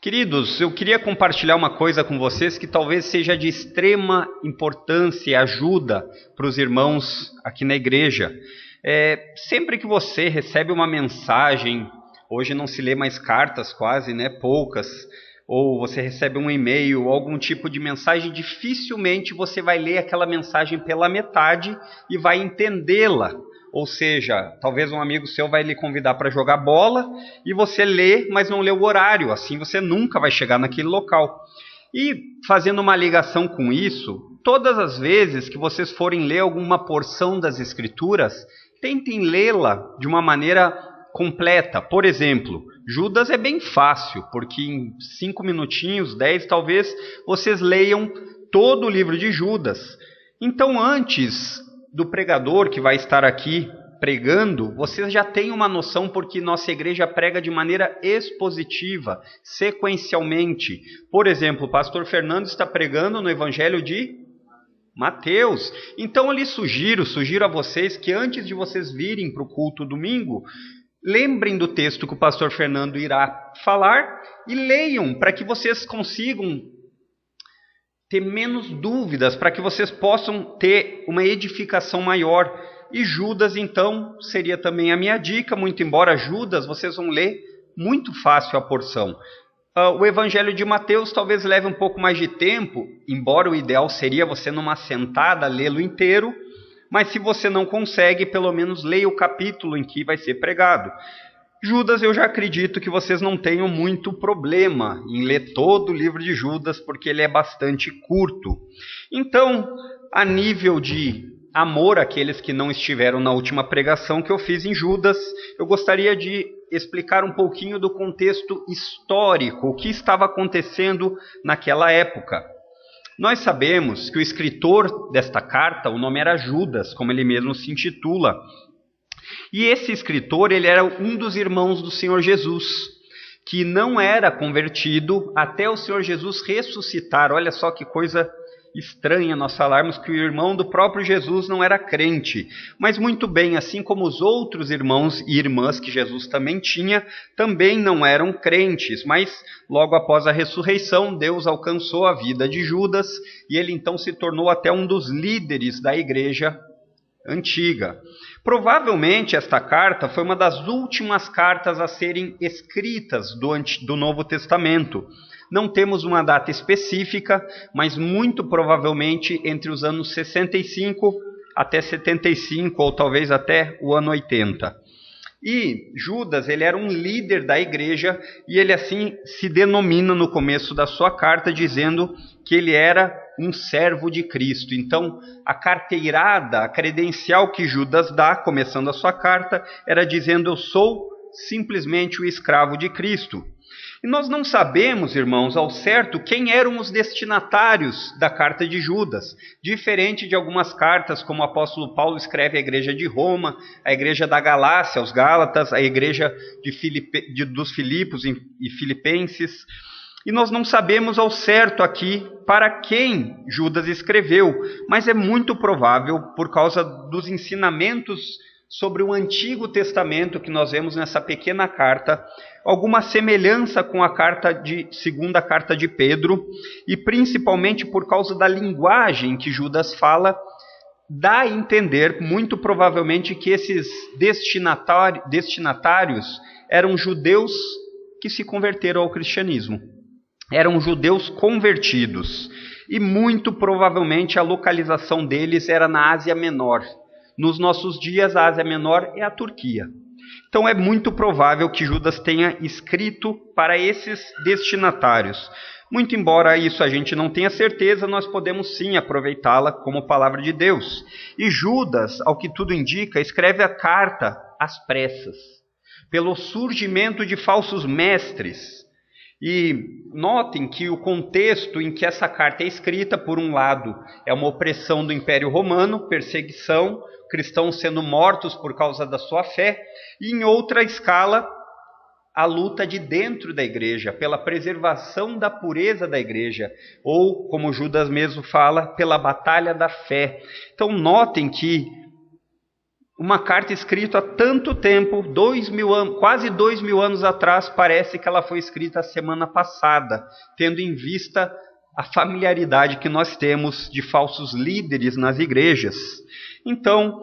Queridos, eu queria compartilhar uma coisa com vocês que talvez seja de extrema importância e ajuda para os irmãos aqui na igreja. Sempre que você recebe uma mensagem, hoje não se lê mais cartas quase, né? Poucas, ou você recebe um e-mail, algum tipo de mensagem, dificilmente você vai ler aquela mensagem pela metade e vai entendê-la. Ou seja, talvez um amigo seu vai lhe convidar para jogar bola e você lê, mas não lê o horário. Assim você nunca vai chegar naquele local. E fazendo uma ligação com isso, todas as vezes que vocês forem ler alguma porção das Escrituras, tentem lê-la de uma maneira completa. Por exemplo, Judas é bem fácil, porque em 5 minutinhos, 10 talvez, vocês leiam todo o livro de Judas. Então antes do pregador que vai estar aqui pregando, vocês já têm uma noção, porque nossa igreja prega de maneira expositiva, sequencialmente. Por exemplo, o pastor Fernando está pregando no Evangelho de Mateus. Então eu lhes sugiro a vocês que antes de vocês virem para o culto domingo, lembrem do texto que o pastor Fernando irá falar e leiam para que vocês consigam ter menos dúvidas, para que vocês possam ter uma edificação maior. E Judas, então, seria também a minha dica, muito embora Judas, vocês vão ler muito fácil a porção. O Evangelho de Mateus talvez leve um pouco mais de tempo, embora o ideal seria você numa sentada lê-lo inteiro, mas se você não consegue, pelo menos leia o capítulo em que vai ser pregado. Judas, eu já acredito que vocês não tenham muito problema em ler todo o livro de Judas, porque ele é bastante curto. Então, a nível de amor àqueles que não estiveram na última pregação que eu fiz em Judas, eu gostaria de explicar um pouquinho do contexto histórico, o que estava acontecendo naquela época. Nós sabemos que o escritor desta carta, o nome era Judas, como ele mesmo se intitula. E esse escritor, ele era um dos irmãos do Senhor Jesus, que não era convertido até o Senhor Jesus ressuscitar. Olha só que coisa estranha nós falarmos que o irmão do próprio Jesus não era crente. Mas muito bem, assim como os outros irmãos e irmãs que Jesus também tinha, também não eram crentes. Mas logo após a ressurreição, Deus alcançou a vida de Judas e ele então se tornou até um dos líderes da igreja antiga. Provavelmente esta carta foi uma das últimas cartas a serem escritas do Novo Testamento. Não temos uma data específica, mas muito provavelmente entre os anos 65 até 75, ou talvez até o ano 80. E Judas, ele era um líder da igreja, e ele assim se denomina no começo da sua carta, dizendo que ele era um servo de Cristo. Então, a carteirada, a credencial que Judas dá, começando a sua carta, era dizendo: eu sou simplesmente o escravo de Cristo. E nós não sabemos, irmãos, ao certo quem eram os destinatários da carta de Judas, diferente de algumas cartas, como o apóstolo Paulo escreve à igreja de Roma, a igreja da Galácia, aos Gálatas, a igreja dos Filipos e Filipenses. E nós não sabemos ao certo aqui para quem Judas escreveu, mas é muito provável, por causa dos ensinamentos sobre o Antigo Testamento que nós vemos nessa pequena carta, alguma semelhança com a segunda carta de Pedro, e principalmente por causa da linguagem que Judas fala, dá a entender, muito provavelmente, que esses destinatários eram judeus que se converteram ao cristianismo. Eram judeus convertidos, e muito provavelmente a localização deles era na Ásia Menor. Nos nossos dias, a Ásia Menor é a Turquia. Então é muito provável que Judas tenha escrito para esses destinatários. Muito embora isso a gente não tenha certeza, nós podemos sim aproveitá-la como palavra de Deus. E Judas, ao que tudo indica, escreve a carta às pressas, pelo surgimento de falsos mestres. E notem que o contexto em que essa carta é escrita, por um lado, é uma opressão do Império Romano, perseguição, cristãos sendo mortos por causa da sua fé, e em outra escala, a luta de dentro da igreja, pela preservação da pureza da igreja, ou, como Judas mesmo fala, pela batalha da fé. Então notem que uma carta escrita há tanto tempo, 2000 anos, quase 2000 anos atrás, parece que ela foi escrita a semana passada, tendo em vista a familiaridade que nós temos de falsos líderes nas igrejas. Então,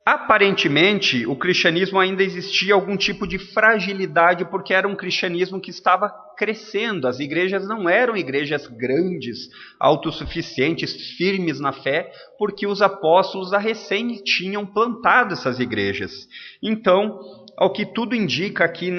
aparentemente, o cristianismo ainda existia algum tipo de fragilidade, porque era um cristianismo que estava crescendo. As igrejas não eram igrejas grandes, autossuficientes, firmes na fé, porque os apóstolos a recém tinham plantado essas igrejas. Então, ao que tudo indica aqui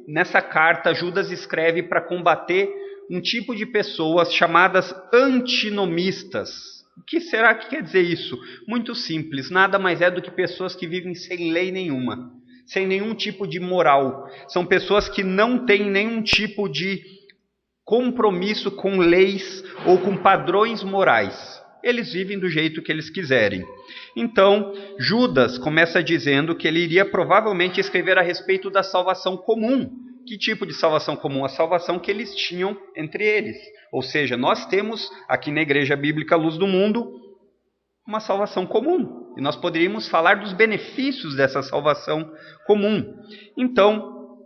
nessa carta, Judas escreve para combater um tipo de pessoas chamadas antinomistas. O que será que quer dizer isso? Muito simples, nada mais é do que pessoas que vivem sem lei nenhuma, sem nenhum tipo de moral. São pessoas que não têm nenhum tipo de compromisso com leis ou com padrões morais. Eles vivem do jeito que eles quiserem. Então, Judas começa dizendo que ele iria provavelmente escrever a respeito da salvação comum. Que tipo de salvação comum? A salvação que eles tinham entre eles. Ou seja, nós temos aqui na Igreja Bíblica Luz do Mundo uma salvação comum. E nós poderíamos falar dos benefícios dessa salvação comum. Então,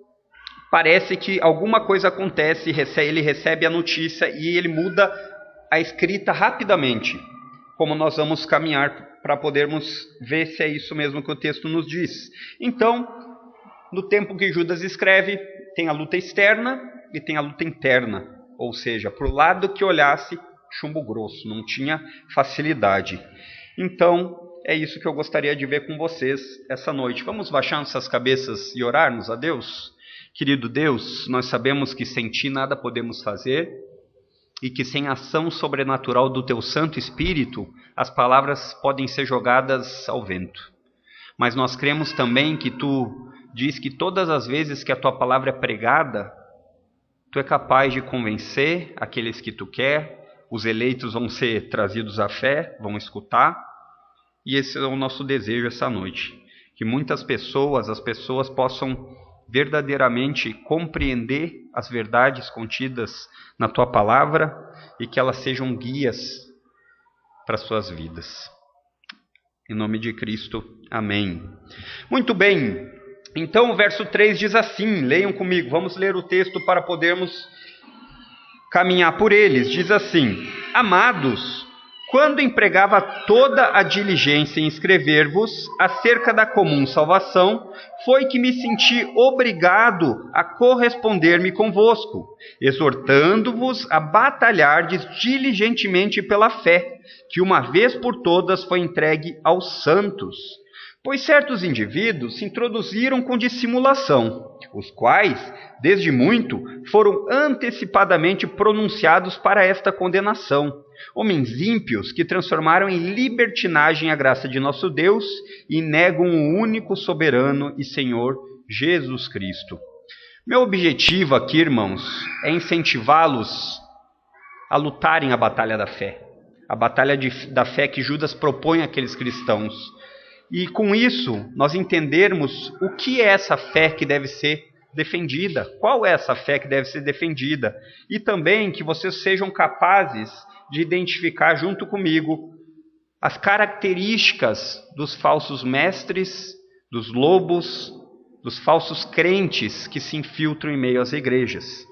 parece que alguma coisa acontece, ele recebe a notícia e ele muda a escrita rapidamente. Como nós vamos caminhar para podermos ver se é isso mesmo que o texto nos diz. Então, no tempo que Judas escreve, tem a luta externa e tem a luta interna. Ou seja, para o lado que olhasse, chumbo grosso, não tinha facilidade. Então, é isso que eu gostaria de ver com vocês essa noite. Vamos baixar nossas cabeças e orarmos a Deus? Querido Deus, nós sabemos que sem Ti nada podemos fazer e que sem a ação sobrenatural do Teu Santo Espírito, as palavras podem ser jogadas ao vento. Mas nós cremos também que Tu diz que todas as vezes que a Tua palavra é pregada, Tu é capaz de convencer aqueles que Tu quer, os eleitos vão ser trazidos à fé, vão escutar, e esse é o nosso desejo essa noite, que muitas pessoas, as pessoas possam verdadeiramente compreender as verdades contidas na Tua palavra e que elas sejam guias para as suas vidas. Em nome de Cristo, amém. Muito bem. Então o verso 3 diz assim, leiam comigo, vamos ler o texto para podermos caminhar por eles. Diz assim: Amados, quando empregava toda a diligência em escrever-vos acerca da comum salvação, foi que me senti obrigado a corresponder-me convosco, exortando-vos a batalhardes diligentemente pela fé, que uma vez por todas foi entregue aos santos. Pois certos indivíduos se introduziram com dissimulação, os quais, desde muito, foram antecipadamente pronunciados para esta condenação. Homens ímpios que transformaram em libertinagem a graça de nosso Deus e negam o único soberano e Senhor Jesus Cristo. Meu objetivo aqui, irmãos, é incentivá-los a lutarem a batalha da fé. A batalha da fé que Judas propõe àqueles cristãos. E com isso, nós entendermos o que é essa fé que deve ser defendida, qual é essa fé que deve ser defendida, e também que vocês sejam capazes de identificar junto comigo as características dos falsos mestres, dos lobos, dos falsos crentes que se infiltram em meio às igrejas.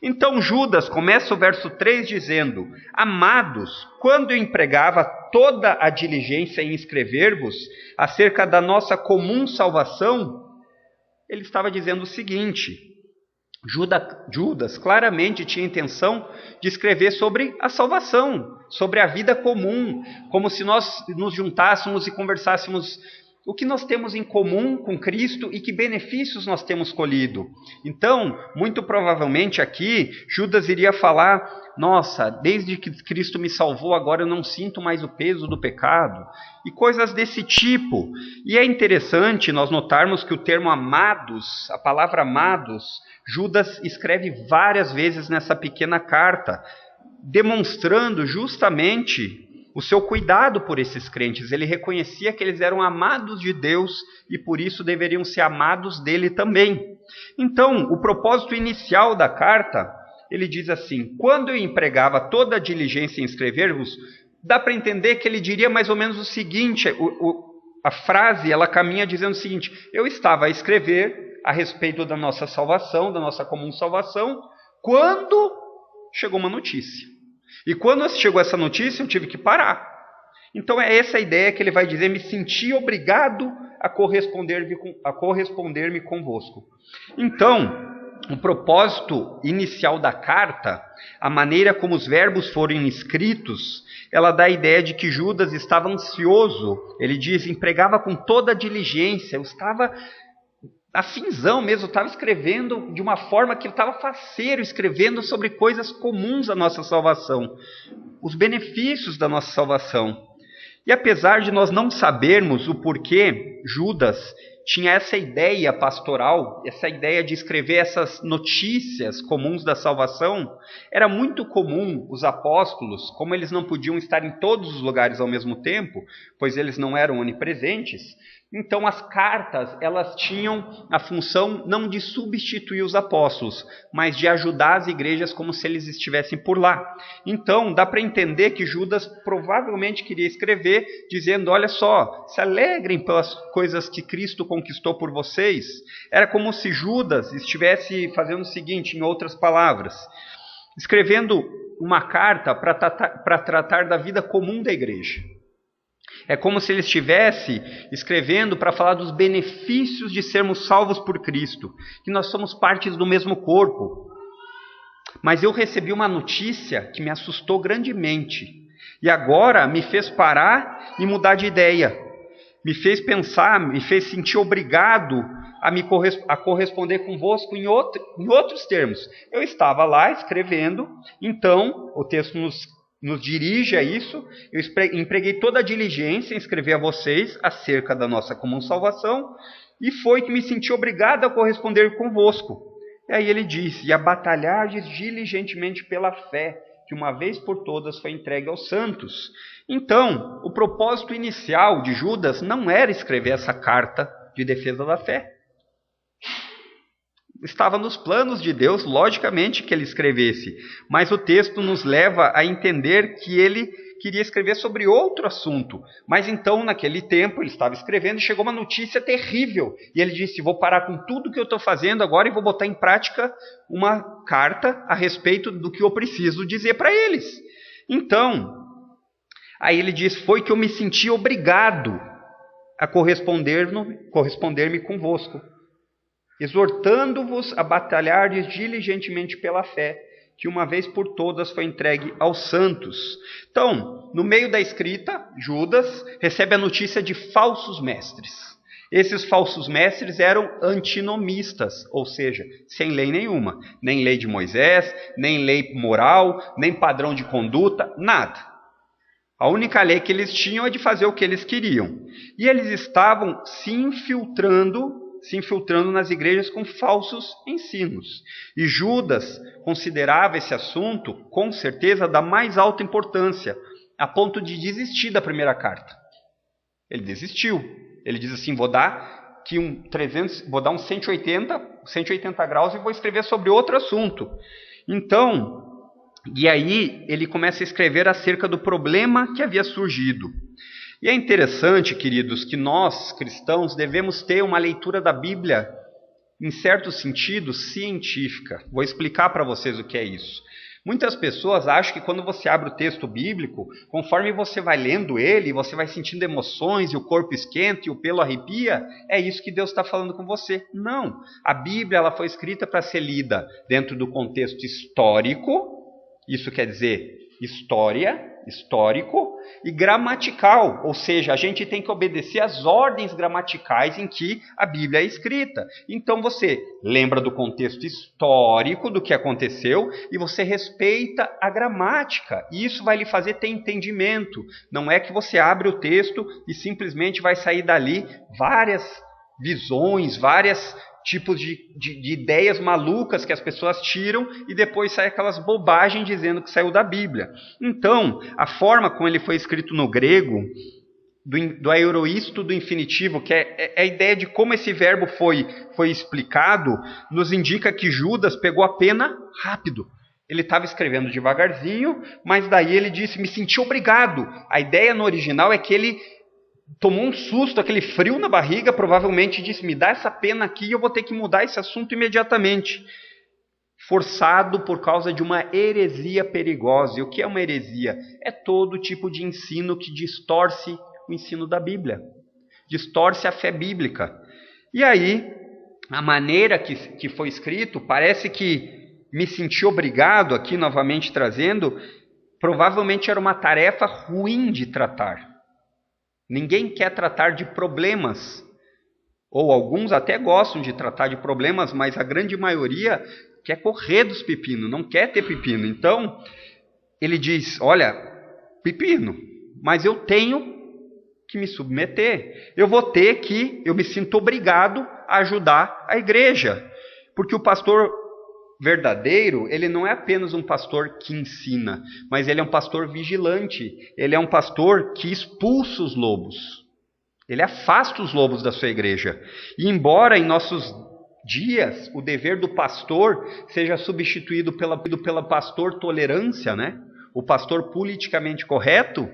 Então Judas começa o verso 3 dizendo: Amados, quando eu empregava toda a diligência em escrever-vos acerca da nossa comum salvação, ele estava dizendo o seguinte: Judas claramente tinha a intenção de escrever sobre a salvação, sobre a vida comum, como se nós nos juntássemos e conversássemos o que nós temos em comum com Cristo e que benefícios nós temos colhido. Então, muito provavelmente aqui, Judas iria falar: nossa, desde que Cristo me salvou, agora eu não sinto mais o peso do pecado, e coisas desse tipo. E é interessante nós notarmos que o termo amados, a palavra amados, Judas escreve várias vezes nessa pequena carta, demonstrando justamente o seu cuidado por esses crentes. Ele reconhecia que eles eram amados de Deus e por isso deveriam ser amados dele também. Então, o propósito inicial da carta, ele diz assim: quando eu empregava toda a diligência em escrever-vos, dá para entender que ele diria mais ou menos o seguinte: a frase ela caminha dizendo o seguinte: eu estava a escrever a respeito da nossa salvação, da nossa comum salvação, quando chegou uma notícia. E quando chegou essa notícia, eu tive que parar. Então é essa a ideia que ele vai dizer: me senti obrigado a corresponder-me convosco. Então, o propósito inicial da carta, a maneira como os verbos foram escritos, ela dá a ideia de que Judas estava ansioso. Ele diz, empregava com toda a diligência, eu estava afinzão mesmo, eu estava escrevendo de uma forma que eu estava faceiro, escrevendo sobre coisas comuns da nossa salvação, os benefícios da nossa salvação. E apesar de nós não sabermos o porquê Judas tinha essa ideia pastoral, essa ideia de escrever essas notícias comuns da salvação, era muito comum os apóstolos, como eles não podiam estar em todos os lugares ao mesmo tempo, pois eles não eram onipresentes, então as cartas, elas tinham a função não de substituir os apóstolos, mas de ajudar as igrejas como se eles estivessem por lá. Então dá para entender que Judas provavelmente queria escrever dizendo: olha só, se alegrem pelas coisas que Cristo conquistou por vocês. Era como se Judas estivesse fazendo o seguinte, em outras palavras, escrevendo uma carta para tratar da vida comum da igreja. É como se ele estivesse escrevendo para falar dos benefícios de sermos salvos por Cristo, que nós somos partes do mesmo corpo. Mas eu recebi uma notícia que me assustou grandemente, e agora me fez parar e mudar de ideia. Me fez pensar, me fez sentir obrigado a corresponder convosco em outros termos. Eu estava lá escrevendo, então o texto nos dirige a isso. Eu empreguei toda a diligência em escrever a vocês acerca da nossa comum salvação, e foi que me senti obrigado a corresponder convosco. E aí ele diz: e a batalhardes diligentemente pela fé, que uma vez por todas foi entregue aos santos. Então, o propósito inicial de Judas não era escrever essa carta de defesa da fé. Estava nos planos de Deus, logicamente, que ele escrevesse, mas o texto nos leva a entender que ele queria escrever sobre outro assunto. Mas então, naquele tempo, ele estava escrevendo e chegou uma notícia terrível. E ele disse: vou parar com tudo que eu estou fazendo agora e vou botar em prática uma carta a respeito do que eu preciso dizer para eles. Então, aí ele diz: foi que eu me senti obrigado a corresponder-me convosco, exortando-vos a batalhardes diligentemente pela fé, que uma vez por todas foi entregue aos santos. Então, no meio da escrita, Judas recebe a notícia de falsos mestres. Esses falsos mestres eram antinomistas, ou seja, sem lei nenhuma. Nem lei de Moisés, nem lei moral, nem padrão de conduta, nada. A única lei que eles tinham é de fazer o que eles queriam. E eles estavam se infiltrando nas igrejas com falsos ensinos. E Judas considerava esse assunto, com certeza, da mais alta importância, a ponto de desistir da primeira carta. Ele desistiu. Ele diz assim: vou dar uns 180 graus e vou escrever sobre outro assunto. Então, e aí ele começa a escrever acerca do problema que havia surgido. E é interessante, queridos, que nós, cristãos, devemos ter uma leitura da Bíblia, em certo sentido, científica. Vou explicar para vocês o que é isso. Muitas pessoas acham que quando você abre o texto bíblico, conforme você vai lendo ele, você vai sentindo emoções e o corpo esquenta e o pelo arrepia, é isso que Deus está falando com você. Não. A Bíblia ela foi escrita para ser lida dentro do contexto histórico, isso quer dizer histórico, e gramatical, ou seja, a gente tem que obedecer às ordens gramaticais em que a Bíblia é escrita. Então você lembra do contexto histórico do que aconteceu e você respeita a gramática, e isso vai lhe fazer ter entendimento. Não é que você abre o texto e simplesmente vai sair dali várias visões, vários tipos de ideias malucas que as pessoas tiram e depois sai aquelas bobagens dizendo que saiu da Bíblia. Então, a forma como ele foi escrito no grego, do aorista do infinitivo, que é a ideia de como esse verbo foi explicado, nos indica que Judas pegou a pena rápido. Ele estava escrevendo devagarzinho, mas daí ele disse: me senti obrigado. A ideia no original é que ele tomou um susto, aquele frio na barriga, provavelmente disse, me dá essa pena aqui e eu vou ter que mudar esse assunto imediatamente. Forçado por causa de uma heresia perigosa. E o que é uma heresia? É todo tipo de ensino que distorce o ensino da Bíblia. Distorce a fé bíblica. E aí, a maneira que foi escrito, parece que me senti obrigado, aqui novamente trazendo, provavelmente era uma tarefa ruim de tratar. Ninguém quer tratar de problemas, ou alguns até gostam de tratar de problemas, mas a grande maioria quer correr dos pepinos, não quer ter pepino. Então, ele diz, olha, pepino, mas eu tenho que me submeter. Eu me sinto obrigado a ajudar a igreja. Porque o pastor verdadeiro, ele não é apenas um pastor que ensina, mas ele é um pastor vigilante. Ele é um pastor que expulsa os lobos. Ele afasta os lobos da sua igreja. E embora em nossos dias o dever do pastor seja substituído pela pastor tolerância, né? O pastor politicamente correto,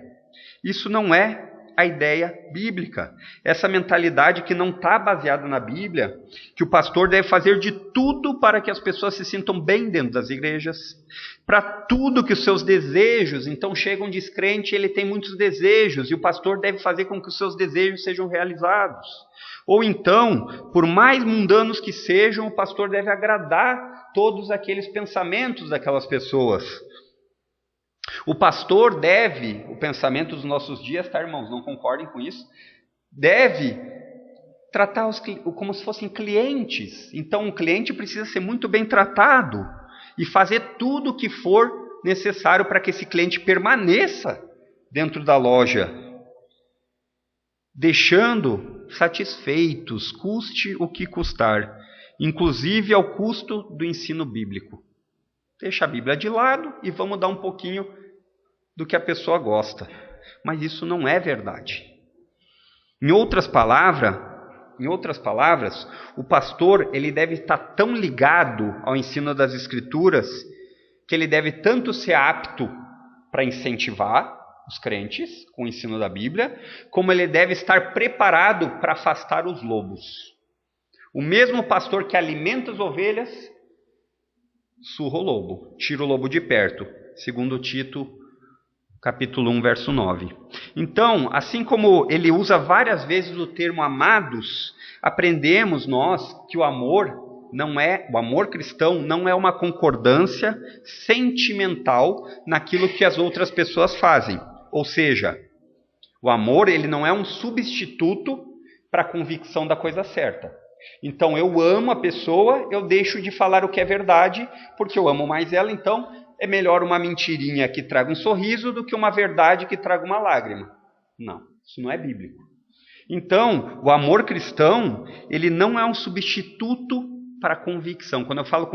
isso não é a ideia bíblica. Essa mentalidade que não está baseada na Bíblia, que o pastor deve fazer de tudo para que as pessoas se sintam bem dentro das igrejas, para tudo que os seus desejos, então chega um descrente, ele tem muitos desejos, e o pastor deve fazer com que os seus desejos sejam realizados. Ou então, por mais mundanos que sejam, o pastor deve agradar todos aqueles pensamentos daquelas pessoas. O pastor deve, o pensamento dos nossos dias, tá, irmãos? Não concordem com isso? Deve tratar como se fossem clientes. Então, um cliente precisa ser muito bem tratado e fazer tudo o que for necessário para que esse cliente permaneça dentro da loja, deixando satisfeitos, custe o que custar, inclusive ao custo do ensino bíblico. Deixa a Bíblia de lado e vamos dar um pouquinho do que a pessoa gosta. Mas isso não é verdade. Em outras palavras, o pastor ele deve estar tão ligado ao ensino das Escrituras que ele deve tanto ser apto para incentivar os crentes com o ensino da Bíblia, como ele deve estar preparado para afastar os lobos. O mesmo pastor que alimenta as ovelhas surra o lobo, tira o lobo de perto, segundo Tito, capítulo 1, verso 9. Então, assim como ele usa várias vezes o termo amados, aprendemos nós que o amor cristão não é uma concordância sentimental naquilo que as outras pessoas fazem. Ou seja, o amor ele não é um substituto para a convicção da coisa certa. Então, eu amo a pessoa, eu deixo de falar o que é verdade, porque eu amo mais ela, então é melhor uma mentirinha que traga um sorriso do que uma verdade que traga uma lágrima. Não, isso não é bíblico. Então, o amor cristão, ele não é um substituto para a convicção. Quando eu falo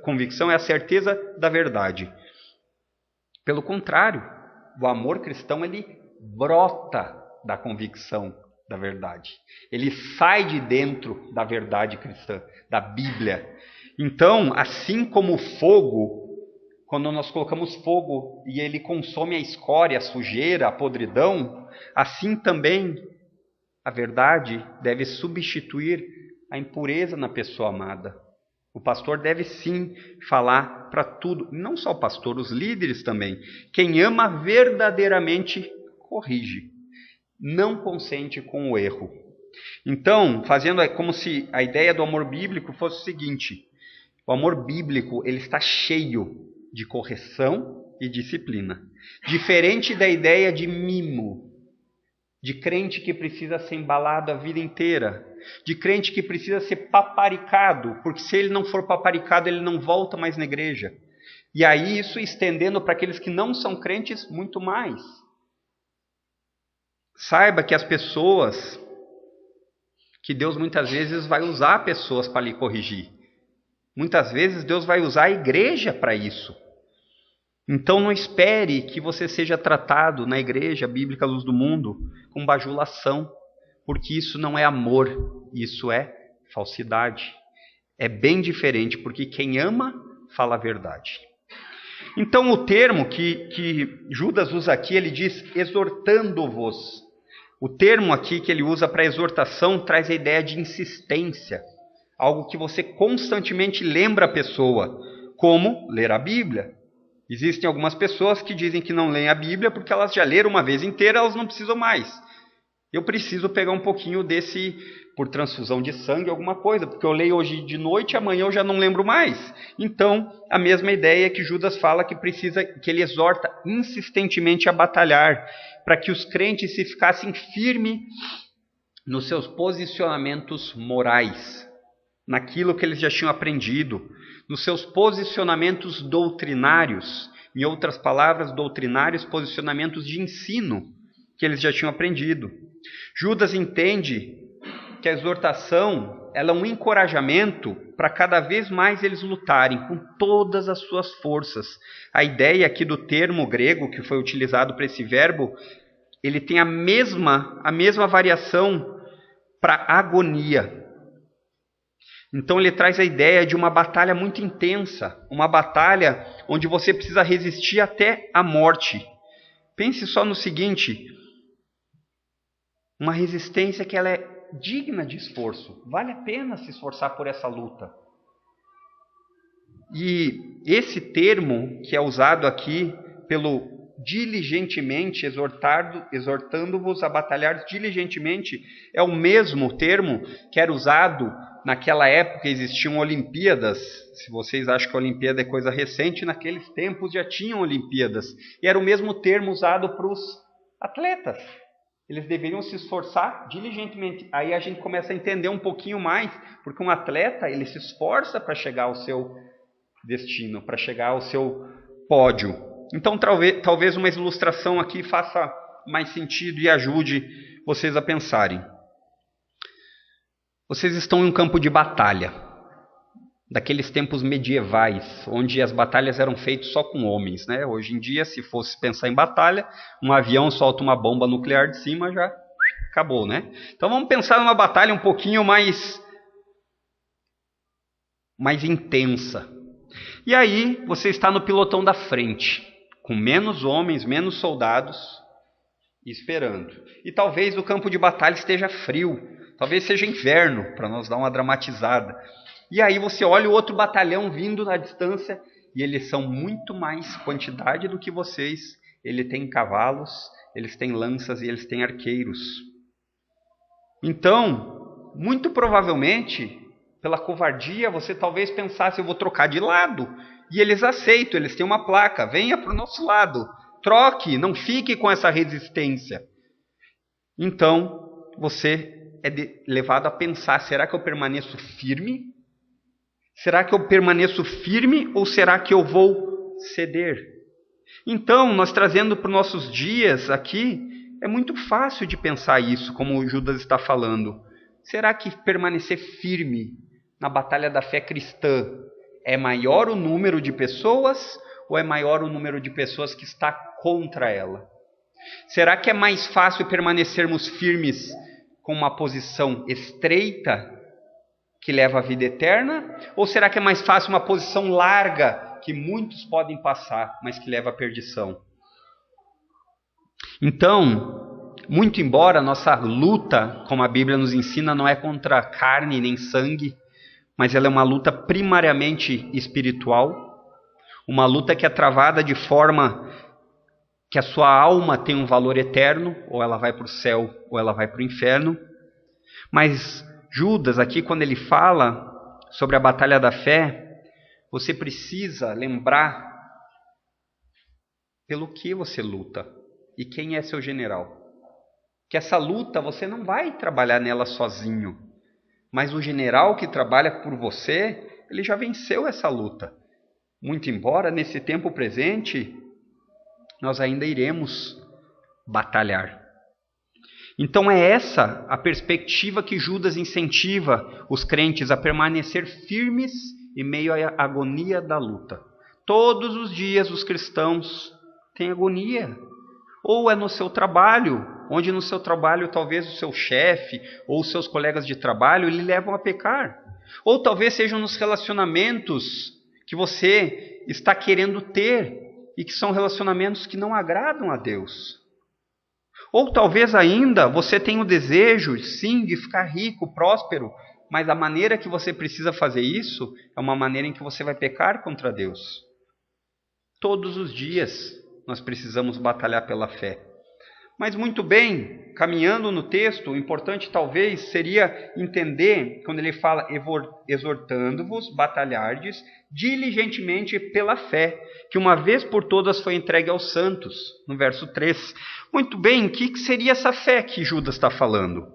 convicção é a certeza da verdade. Pelo contrário, o amor cristão, ele brota da convicção da verdade. Ele sai de dentro da verdade cristã, da Bíblia. Então, assim como o fogo, quando nós colocamos fogo e ele consome a escória, a sujeira, a podridão, assim também a verdade deve substituir a impureza na pessoa amada. O pastor deve sim falar para tudo, não só o pastor, os líderes também. Quem ama verdadeiramente corrige, não consente com o erro. Então, fazendo como se a ideia do amor bíblico fosse o seguinte: o amor bíblico ele está cheio de correção e disciplina, diferente da ideia de mimo, de crente que precisa ser embalado a vida inteira, de crente que precisa ser paparicado, porque se ele não for paparicado, ele não volta mais na igreja. E aí isso estendendo para aqueles que não são crentes, muito mais. Saiba que as pessoas, que Deus muitas vezes vai usar pessoas para lhe corrigir. Muitas vezes Deus vai usar a igreja para isso. Então não espere que você seja tratado na igreja bíblica Luz do Mundo com bajulação, porque isso não é amor, isso é falsidade. É bem diferente, porque quem ama fala a verdade. Então o termo que Judas usa aqui, ele diz exortando-vos. O termo aqui que ele usa para exortação traz a ideia de insistência, algo que você constantemente lembra a pessoa, como ler a Bíblia. Existem algumas pessoas que dizem que não leem a Bíblia porque elas já leram uma vez inteira, elas não precisam mais. Eu preciso pegar um pouquinho desse, por transfusão de sangue, alguma coisa, porque eu leio hoje de noite e amanhã eu já não lembro mais. Então, a mesma ideia que Judas fala que ele exorta insistentemente a batalhar, para que os crentes se ficassem firmes nos seus posicionamentos morais, naquilo que eles já tinham aprendido, nos seus posicionamentos doutrinários, em outras palavras, doutrinários, posicionamentos de ensino que eles já tinham aprendido. Judas entende que a exortação ela é um encorajamento para cada vez mais eles lutarem com todas as suas forças. A ideia aqui do termo grego que foi utilizado para esse verbo, ele tem a mesma variação para agonia. Então ele traz a ideia de uma batalha muito intensa, uma batalha onde você precisa resistir até a morte. Pense só no seguinte, uma resistência que ela é digna de esforço, vale a pena se esforçar por essa luta. E esse termo que é usado aqui pelo diligentemente, exortando-vos a batalhar diligentemente, é o mesmo termo que era usado naquela época, existiam Olimpíadas. Se vocês acham que a Olimpíada é coisa recente, naqueles tempos já tinham Olimpíadas. E era o mesmo termo usado para os atletas. Eles deveriam se esforçar diligentemente. Aí a gente começa a entender um pouquinho mais, porque um atleta, ele se esforça para chegar ao seu destino, para chegar ao seu pódio. Então talvez uma ilustração aqui faça mais sentido e ajude vocês a pensarem. Vocês estão em um campo de batalha, daqueles tempos medievais, onde as batalhas eram feitas só com homens, né? Hoje em dia, se fosse pensar em batalha, um avião solta uma bomba nuclear de cima, já acabou, né? Então vamos pensar numa batalha um pouquinho mais intensa. E aí você está no pilotão da frente, com menos homens, menos soldados, esperando. E talvez o campo de batalha esteja frio, talvez seja inverno, para nós dar uma dramatizada. E aí você olha o outro batalhão vindo na distância, e eles são muito mais quantidade do que vocês. Ele tem cavalos, eles têm lanças e eles têm arqueiros. Então, muito provavelmente, pela covardia, você talvez pensasse, eu vou trocar de lado. E eles aceitam, eles têm uma placa, venha para o nosso lado, troque, não fique com essa resistência. Então, você é levado a pensar, será que eu permaneço firme? Será que eu permaneço firme ou será que eu vou ceder? Então, nós trazendo para os nossos dias aqui, é muito fácil de pensar isso, como o Judas está falando. Será que permanecer firme na batalha da fé cristã é maior o número de pessoas ou é maior o número de pessoas que está contra ela? Será que é mais fácil permanecermos firmes com uma posição estreita que leva à vida eterna? Ou será que é mais fácil uma posição larga que muitos podem passar, mas que leva à perdição? Então, muito embora a nossa luta, como a Bíblia nos ensina, não é contra carne nem sangue, mas ela é uma luta primariamente espiritual, uma luta que é travada de forma que a sua alma tem um valor eterno, ou ela vai para o céu, ou ela vai para o inferno. Mas Judas, aqui quando ele fala sobre a batalha da fé, você precisa lembrar pelo que você luta e quem é seu general. Que essa luta você não vai trabalhar nela sozinho, mas o general que trabalha por você, ele já venceu essa luta. Muito embora nesse tempo presente, nós ainda iremos batalhar. Então é essa a perspectiva que Judas incentiva os crentes a permanecer firmes em meio à agonia da luta. Todos os dias os cristãos têm agonia. Ou é no seu trabalho, onde no seu trabalho talvez o seu chefe ou os seus colegas de trabalho lhe levam a pecar. Ou talvez sejam nos relacionamentos que você está querendo ter e que são relacionamentos que não agradam a Deus. Ou talvez ainda você tenha o desejo, sim, de ficar rico, próspero, mas a maneira que você precisa fazer isso é uma maneira em que você vai pecar contra Deus. Todos os dias nós precisamos batalhar pela fé. Mas muito bem, caminhando no texto, o importante talvez seria entender, quando ele fala exortando-vos, batalhardes, diligentemente pela fé, que uma vez por todas foi entregue aos santos, no verso 3. Muito bem, o que seria essa fé que Judas está falando?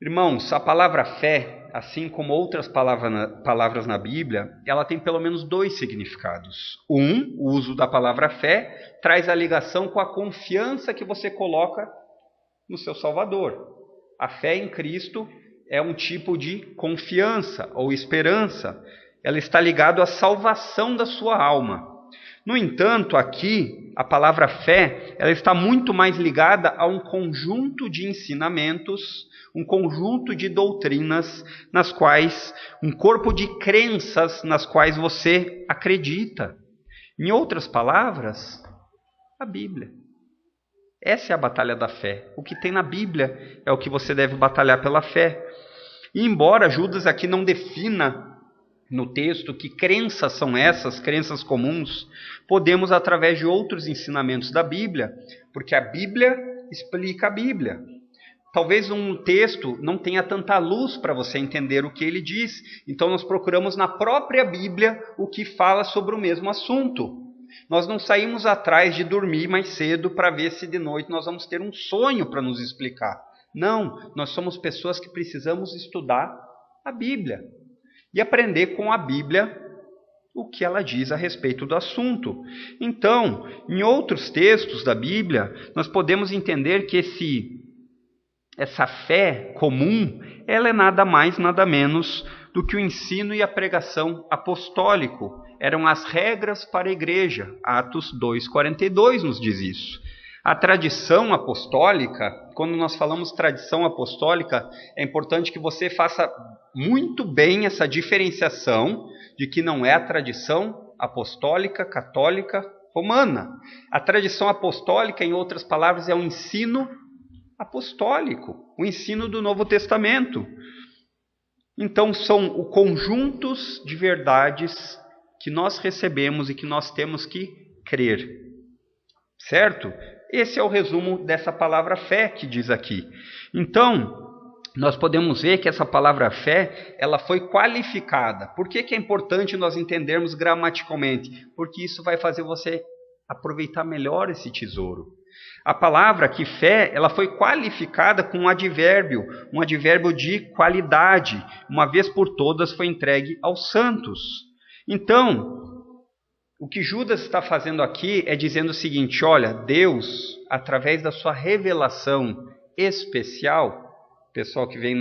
Irmãos, a palavra fé, assim como outras palavras na Bíblia, ela tem pelo menos 2 significados. O uso da palavra fé, traz a ligação com a confiança que você coloca no seu Salvador. A fé em Cristo é um tipo de confiança ou esperança. Ela está ligada à salvação da sua alma. No entanto, aqui, a palavra fé, ela está muito mais ligada a um conjunto de ensinamentos, um conjunto de doutrinas, nas quais, um corpo de crenças nas quais você acredita. Em outras palavras, a Bíblia. Essa é a batalha da fé. O que tem na Bíblia é o que você deve batalhar pela fé. E embora Judas aqui não defina no texto que crenças são essas, crenças comuns, podemos através de outros ensinamentos da Bíblia, porque a Bíblia explica a Bíblia. Talvez um texto não tenha tanta luz para você entender o que ele diz, então nós procuramos na própria Bíblia o que fala sobre o mesmo assunto. Nós não saímos atrás de dormir mais cedo para ver se de noite nós vamos ter um sonho para nos explicar. Não, nós somos pessoas que precisamos estudar a Bíblia e aprender com a Bíblia o que ela diz a respeito do assunto. Então, em outros textos da Bíblia, nós podemos entender que essa fé comum, ela é nada mais, nada menos do que o ensino e a pregação apostólico. Eram as regras para a igreja. Atos 2,42 nos diz isso. A tradição apostólica, quando nós falamos tradição apostólica, é importante que você faça muito bem essa diferenciação de que não é a tradição apostólica, católica, romana. A tradição apostólica, em outras palavras, é o ensino apostólico, o ensino do Novo Testamento. Então, são os conjuntos de verdades que nós recebemos e que nós temos que crer. Certo? Esse é o resumo dessa palavra fé que diz aqui. Então, nós podemos ver que essa palavra fé, ela foi qualificada. Por que é importante nós entendermos gramaticalmente? Porque isso vai fazer você aproveitar melhor esse tesouro. A palavra aqui, fé, ela foi qualificada com um advérbio de qualidade. Uma vez por todas foi entregue aos santos. Então, o que Judas está fazendo aqui é dizendo o seguinte: olha, Deus, através da sua revelação especial, o pessoal que vem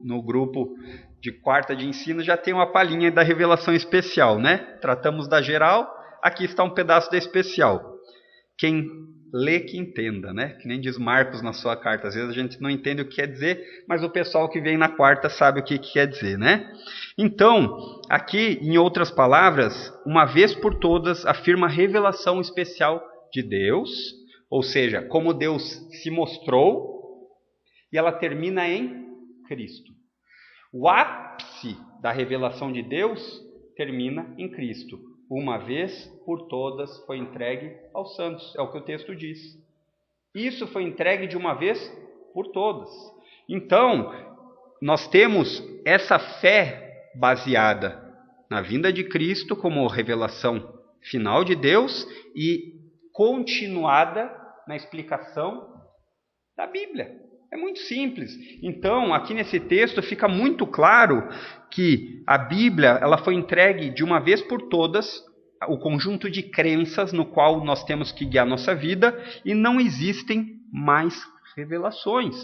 no grupo de quarta de ensino já tem uma palhinha da revelação especial, né? Tratamos da geral, aqui está um pedaço da especial. Quem lê que entenda, né? Que nem diz Marcos na sua carta. Às vezes a gente não entende o que quer dizer, mas o pessoal que vem na quarta sabe o que quer dizer, né? Então, aqui, em outras palavras, uma vez por todas, afirma a revelação especial de Deus, ou seja, como Deus se mostrou, e ela termina em Cristo. O ápice da revelação de Deus termina em Cristo. Uma vez por todas foi entregue aos santos, é o que o texto diz. Isso foi entregue de uma vez por todas. Então, nós temos essa fé baseada na vinda de Cristo como revelação final de Deus e continuada na explicação da Bíblia. É muito simples. Então, aqui nesse texto fica muito claro que a Bíblia ela foi entregue de uma vez por todas, o conjunto de crenças no qual nós temos que guiar nossa vida, e não existem mais revelações.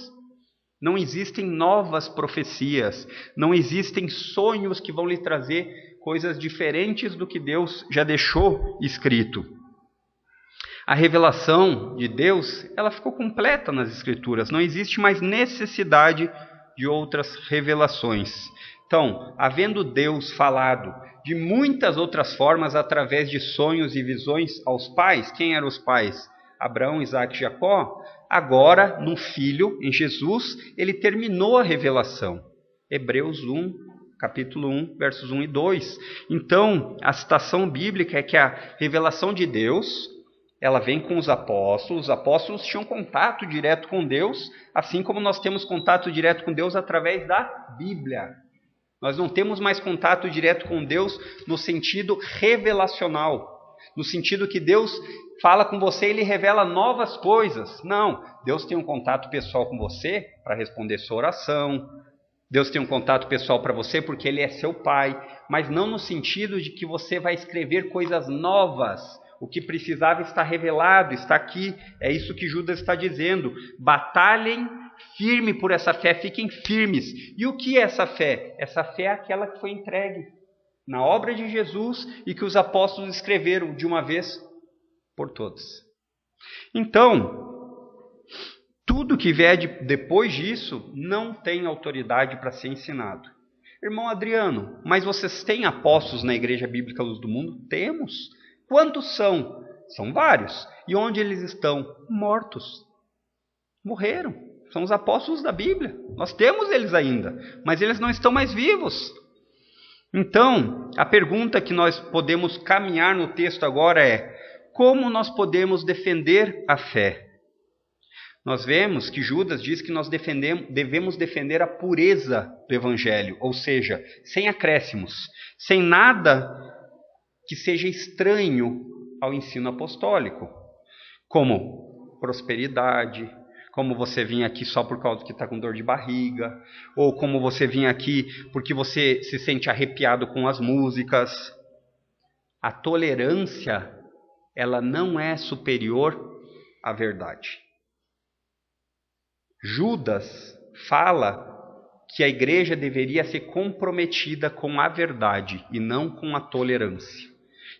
Não existem novas profecias, não existem sonhos que vão lhe trazer coisas diferentes do que Deus já deixou escrito. A revelação de Deus, ela ficou completa nas Escrituras, não existe mais necessidade de outras revelações. Então, havendo Deus falado de muitas outras formas através de sonhos e visões aos pais, quem eram os pais? Abraão, Isaac e Jacó. Agora, no Filho, em Jesus, ele terminou a revelação. Hebreus 1, capítulo 1, versos 1 e 2. Então, a citação bíblica é que a revelação de Deus, ela vem com os apóstolos tinham contato direto com Deus, assim como nós temos contato direto com Deus através da Bíblia. Nós não temos mais contato direto com Deus no sentido revelacional, no sentido que Deus fala com você e Ele revela novas coisas. Não, Deus tem um contato pessoal com você para responder sua oração, Deus tem um contato pessoal para você porque Ele é seu Pai, mas não no sentido de que você vai escrever coisas novas. O que precisava está revelado, está aqui. É isso que Judas está dizendo. Batalhem firme por essa fé, fiquem firmes. E o que é essa fé? Essa fé é aquela que foi entregue na obra de Jesus e que os apóstolos escreveram de uma vez por todas. Então, tudo que vier depois disso não tem autoridade para ser ensinado. Irmão Adriano, mas vocês têm apóstolos na Igreja Bíblica Luz do Mundo? Temos. Quantos são? São vários. E onde eles estão? Mortos. Morreram. São os apóstolos da Bíblia. Nós temos eles ainda, mas eles não estão mais vivos. Então, a pergunta que nós podemos caminhar no texto agora é: como nós podemos defender a fé? Nós vemos que Judas diz que nós devemos defender a pureza do Evangelho, ou seja, sem acréscimos, sem nada que seja estranho ao ensino apostólico, como prosperidade, como você vir aqui só por causa que está com dor de barriga, ou como você vir aqui porque você se sente arrepiado com as músicas. A tolerância, ela não é superior à verdade. Judas fala que a igreja deveria ser comprometida com a verdade e não com a tolerância.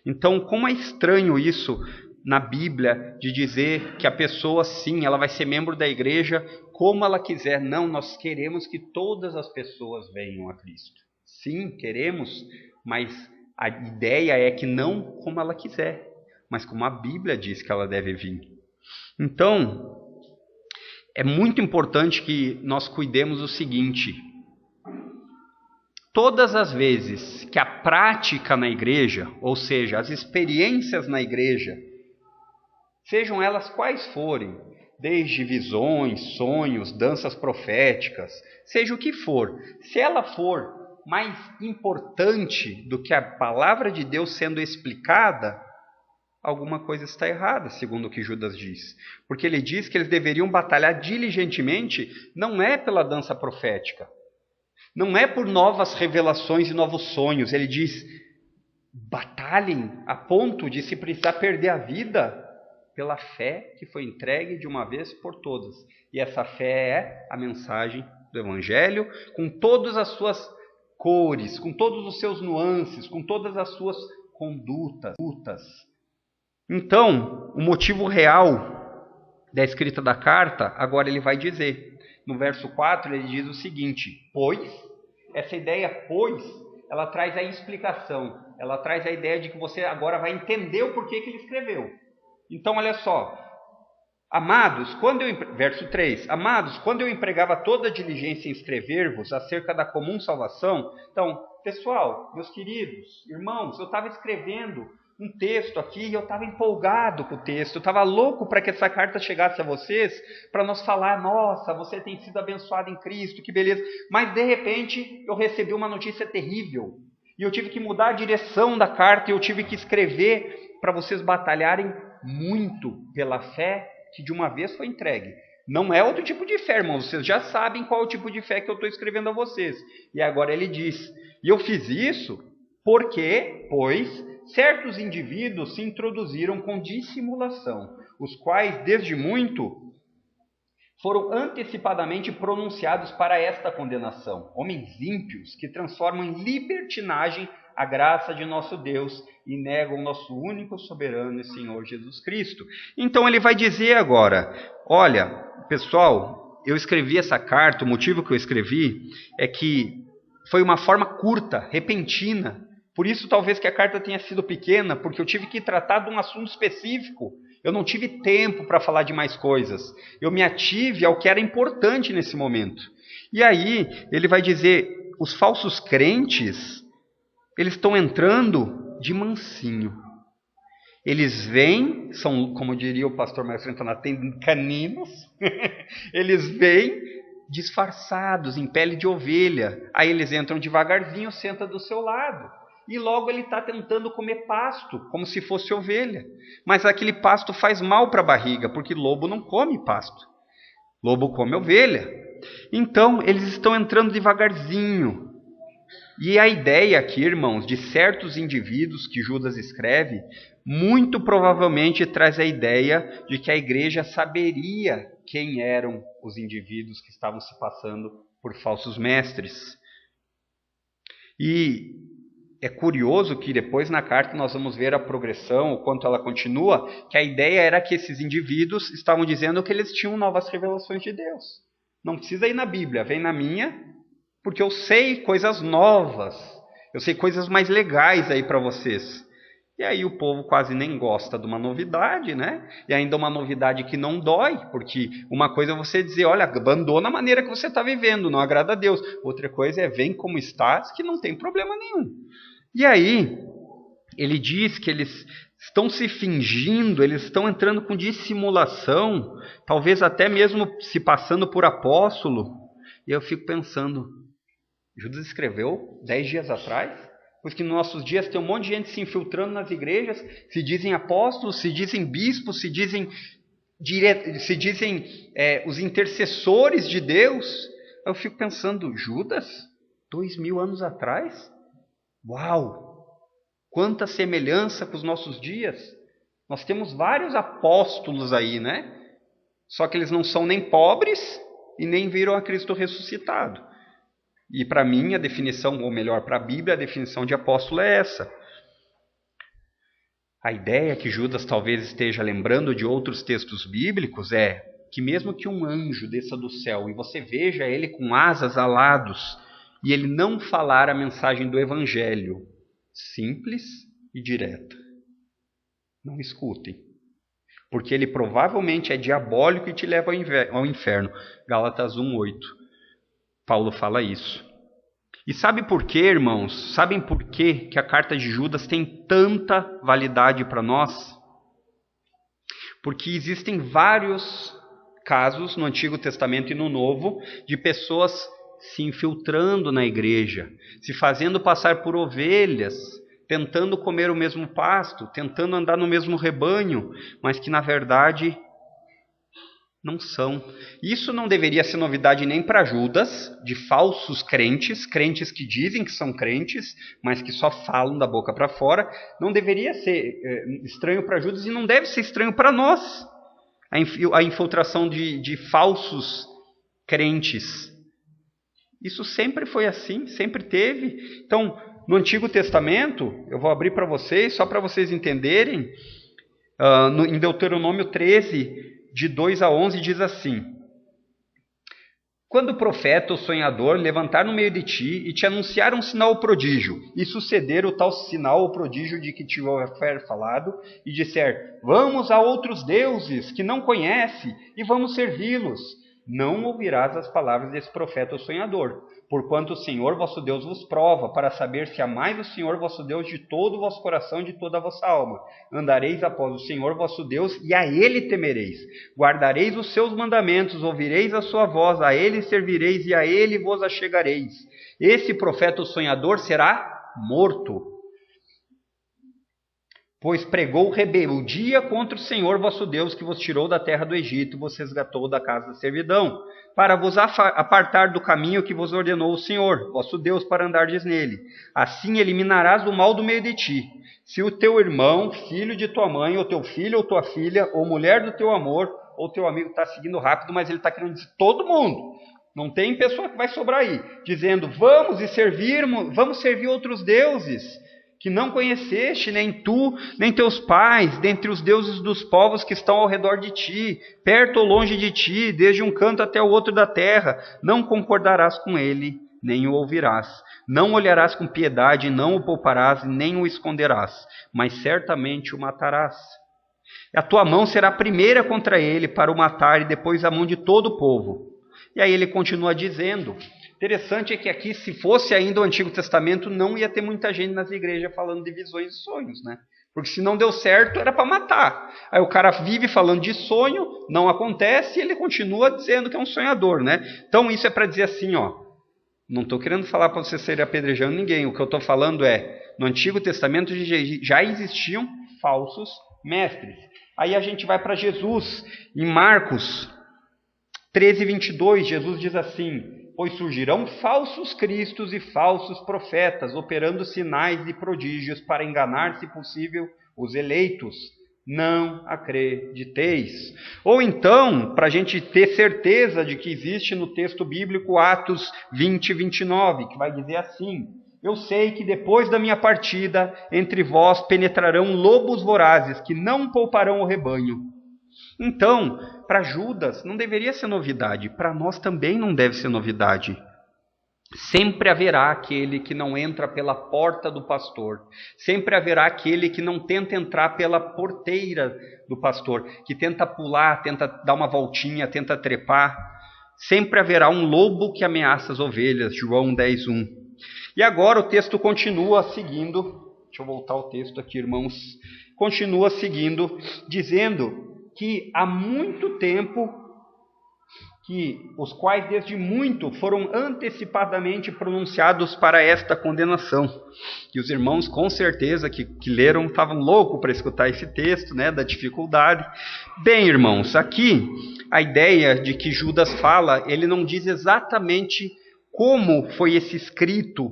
Então, como é estranho isso na Bíblia, de dizer que a pessoa, sim, ela vai ser membro da igreja como ela quiser. Não, nós queremos que todas as pessoas venham a Cristo. Sim, queremos, mas a ideia é que não como ela quiser, mas como a Bíblia diz que ela deve vir. Então, é muito importante que nós cuidemos do seguinte: todas as vezes que a prática na igreja, ou seja, as experiências na igreja, sejam elas quais forem, desde visões, sonhos, danças proféticas, seja o que for, se ela for mais importante do que a palavra de Deus sendo explicada, alguma coisa está errada, segundo o que Judas diz. Porque ele diz que eles deveriam batalhar diligentemente, não é pela dança profética, não é por novas revelações e novos sonhos. Ele diz: batalhem a ponto de, se precisar, perder a vida pela fé que foi entregue de uma vez por todas. E essa fé é a mensagem do Evangelho, com todas as suas cores, com todos os seus nuances, com todas as suas condutas. Então, o motivo real da escrita da carta, agora ele vai dizer. No verso 4 ele diz o seguinte: pois, essa ideia pois, ela traz a explicação, ela traz a ideia de que você agora vai entender o porquê que ele escreveu. Então, olha só, amados, verso 3, amados, quando eu empregava toda a diligência em escrever-vos acerca da comum salvação. Então, pessoal, meus queridos, irmãos, eu estava escrevendo um texto aqui e eu estava empolgado com o texto, eu estava louco para que essa carta chegasse a vocês, para nós falar: nossa, você tem sido abençoado em Cristo, que beleza. Mas de repente eu recebi uma notícia terrível e eu tive que mudar a direção da carta e eu tive que escrever para vocês batalharem muito pela fé que de uma vez foi entregue. Não é outro tipo de fé, irmãos, vocês já sabem qual é o tipo de fé que eu estou escrevendo a vocês. E agora ele diz: e eu fiz isso porque, pois, certos indivíduos se introduziram com dissimulação, os quais desde muito foram antecipadamente pronunciados para esta condenação, homens ímpios que transformam em libertinagem a graça de nosso Deus e negam o nosso único soberano e Senhor Jesus Cristo. Então ele vai dizer agora: olha, pessoal, eu escrevi essa carta, o motivo que eu escrevi é que foi uma forma curta, repentina. Por isso talvez que a carta tenha sido pequena, porque eu tive que tratar de um assunto específico. Eu não tive tempo para falar de mais coisas. Eu me ative ao que era importante nesse momento. E aí ele vai dizer, os falsos crentes, eles estão entrando de mansinho. Eles vêm, são, como diria o pastor Maestro Antônio, tem caninos. Eles vêm disfarçados, em pele de ovelha. Aí eles entram devagarzinho, sentam do seu lado. E logo ele está tentando comer pasto, como se fosse ovelha. Mas aquele pasto faz mal para a barriga, porque lobo não come pasto. Lobo come ovelha. Então, eles estão entrando devagarzinho. E a ideia aqui, irmãos, de certos indivíduos que Judas escreve, muito provavelmente traz a ideia de que a igreja saberia quem eram os indivíduos que estavam se passando por falsos mestres. E é curioso que depois na carta nós vamos ver a progressão, o quanto ela continua, que a ideia era que esses indivíduos estavam dizendo que eles tinham novas revelações de Deus. Não precisa ir na Bíblia, vem na minha, porque eu sei coisas novas, eu sei coisas mais legais aí para vocês. E aí o povo quase nem gosta de uma novidade, né? E ainda uma novidade que não dói, porque uma coisa é você dizer, olha, abandona a maneira que você está vivendo, não agrada a Deus. Outra coisa é, vem como estás, que não tem problema nenhum. E aí, ele diz que eles estão se fingindo, eles estão entrando com dissimulação, talvez até mesmo se passando por apóstolo. E eu fico pensando, Judas escreveu 10 dias atrás? Porque nos nossos dias tem um monte de gente se infiltrando nas igrejas, se dizem apóstolos, se dizem bispos, se dizem os intercessores de Deus. Eu fico pensando, Judas, 2000 anos atrás? Uau! Quanta semelhança com os nossos dias. Nós temos vários apóstolos aí, né? Só que eles não são nem pobres e nem viram a Cristo ressuscitado. E para mim a definição, ou melhor, para a Bíblia, a definição de apóstolo é essa. A ideia que Judas talvez esteja lembrando de outros textos bíblicos é que mesmo que um anjo desça do céu e você veja ele com asas alados e ele não falar a mensagem do evangelho simples e direta, não escutem, porque ele provavelmente é diabólico e te leva ao inferno. Gálatas 1:8. Paulo fala isso. E sabe por quê, irmãos? Sabem por quê que a carta de Judas tem tanta validade para nós? Porque existem vários casos no Antigo Testamento e no Novo de pessoas se infiltrando na igreja, se fazendo passar por ovelhas, tentando comer o mesmo pasto, tentando andar no mesmo rebanho, mas que na verdade não são. Isso não deveria ser novidade nem para Judas, de falsos crentes, crentes que dizem que são crentes, mas que só falam da boca para fora. Não deveria ser estranho para Judas e não deve ser estranho para nós, a infiltração de falsos crentes. Isso sempre foi assim, sempre teve. Então, no Antigo Testamento, eu vou abrir para vocês, só para vocês entenderem, em Deuteronômio 13, de 2 a 11, diz assim: quando o profeta ou sonhador levantar no meio de ti e te anunciar um sinal ou prodígio, e suceder o tal sinal ou prodígio de que te houver falado, e disser, vamos a outros deuses que não conhece, e vamos servi-los, não ouvirás as palavras desse profeta ou sonhador, porquanto o Senhor vosso Deus vos prova, para saber se amais o Senhor vosso Deus de todo o vosso coração e de toda a vossa alma. Andareis após o Senhor vosso Deus, e a Ele temereis. Guardareis os seus mandamentos, ouvireis a sua voz, a Ele servireis, e a Ele vos achegareis. Esse profeta ou sonhador será morto, pois pregou rebeldia contra o Senhor vosso Deus, que vos tirou da terra do Egito, vos resgatou da casa da servidão, para vos apartar do caminho que vos ordenou o Senhor, vosso Deus, para andardes nele. Assim eliminarás o mal do meio de ti. Se o teu irmão, filho de tua mãe, ou teu filho ou tua filha, ou mulher do teu amor, ou teu amigo, está seguindo rápido, mas ele está querendo dizer todo mundo. Não tem pessoa que vai sobrar aí, dizendo, vamos servir outros deuses, que não conheceste, nem tu, nem teus pais, dentre os deuses dos povos que estão ao redor de ti, perto ou longe de ti, desde um canto até o outro da terra, não concordarás com ele, nem o ouvirás. Não olharás com piedade, não o pouparás, nem o esconderás, mas certamente o matarás. A tua mão será a primeira contra ele para o matar e depois a mão de todo o povo. E aí ele continua dizendo. Interessante é que aqui, se fosse ainda o Antigo Testamento, não ia ter muita gente nas igrejas falando de visões e sonhos, né? Porque se não deu certo, era para matar. Aí o cara vive falando de sonho, não acontece, e ele continua dizendo que é um sonhador, né? Então isso é para dizer assim, ó, não estou querendo falar para você sair apedrejando ninguém. O que eu estou falando é, no Antigo Testamento já existiam falsos mestres. Aí a gente vai para Jesus, em Marcos 13, 22, Jesus diz assim: pois surgirão falsos cristos e falsos profetas, operando sinais e prodígios para enganar, se possível, os eleitos. Não acrediteis. Ou então, para a gente ter certeza de que existe no texto bíblico Atos 20, 29, que vai dizer assim: eu sei que depois da minha partida, entre vós penetrarão lobos vorazes, que não pouparão o rebanho. Então, para Judas não deveria ser novidade, para nós também não deve ser novidade. Sempre haverá aquele que não entra pela porta do pastor. Sempre haverá aquele que não tenta entrar pela porteira do pastor, que tenta pular, tenta dar uma voltinha, tenta trepar. Sempre haverá um lobo que ameaça as ovelhas, João 10:1. E agora o texto continua seguindo, deixa eu voltar o texto aqui, irmãos, continua seguindo, dizendo que há muito tempo, que os quais desde muito foram antecipadamente pronunciados para esta condenação. E os irmãos, com certeza, que leram, estavam loucos para escutar esse texto, né, da dificuldade. Bem, irmãos, aqui a ideia de que Judas fala, ele não diz exatamente como foi esse escrito.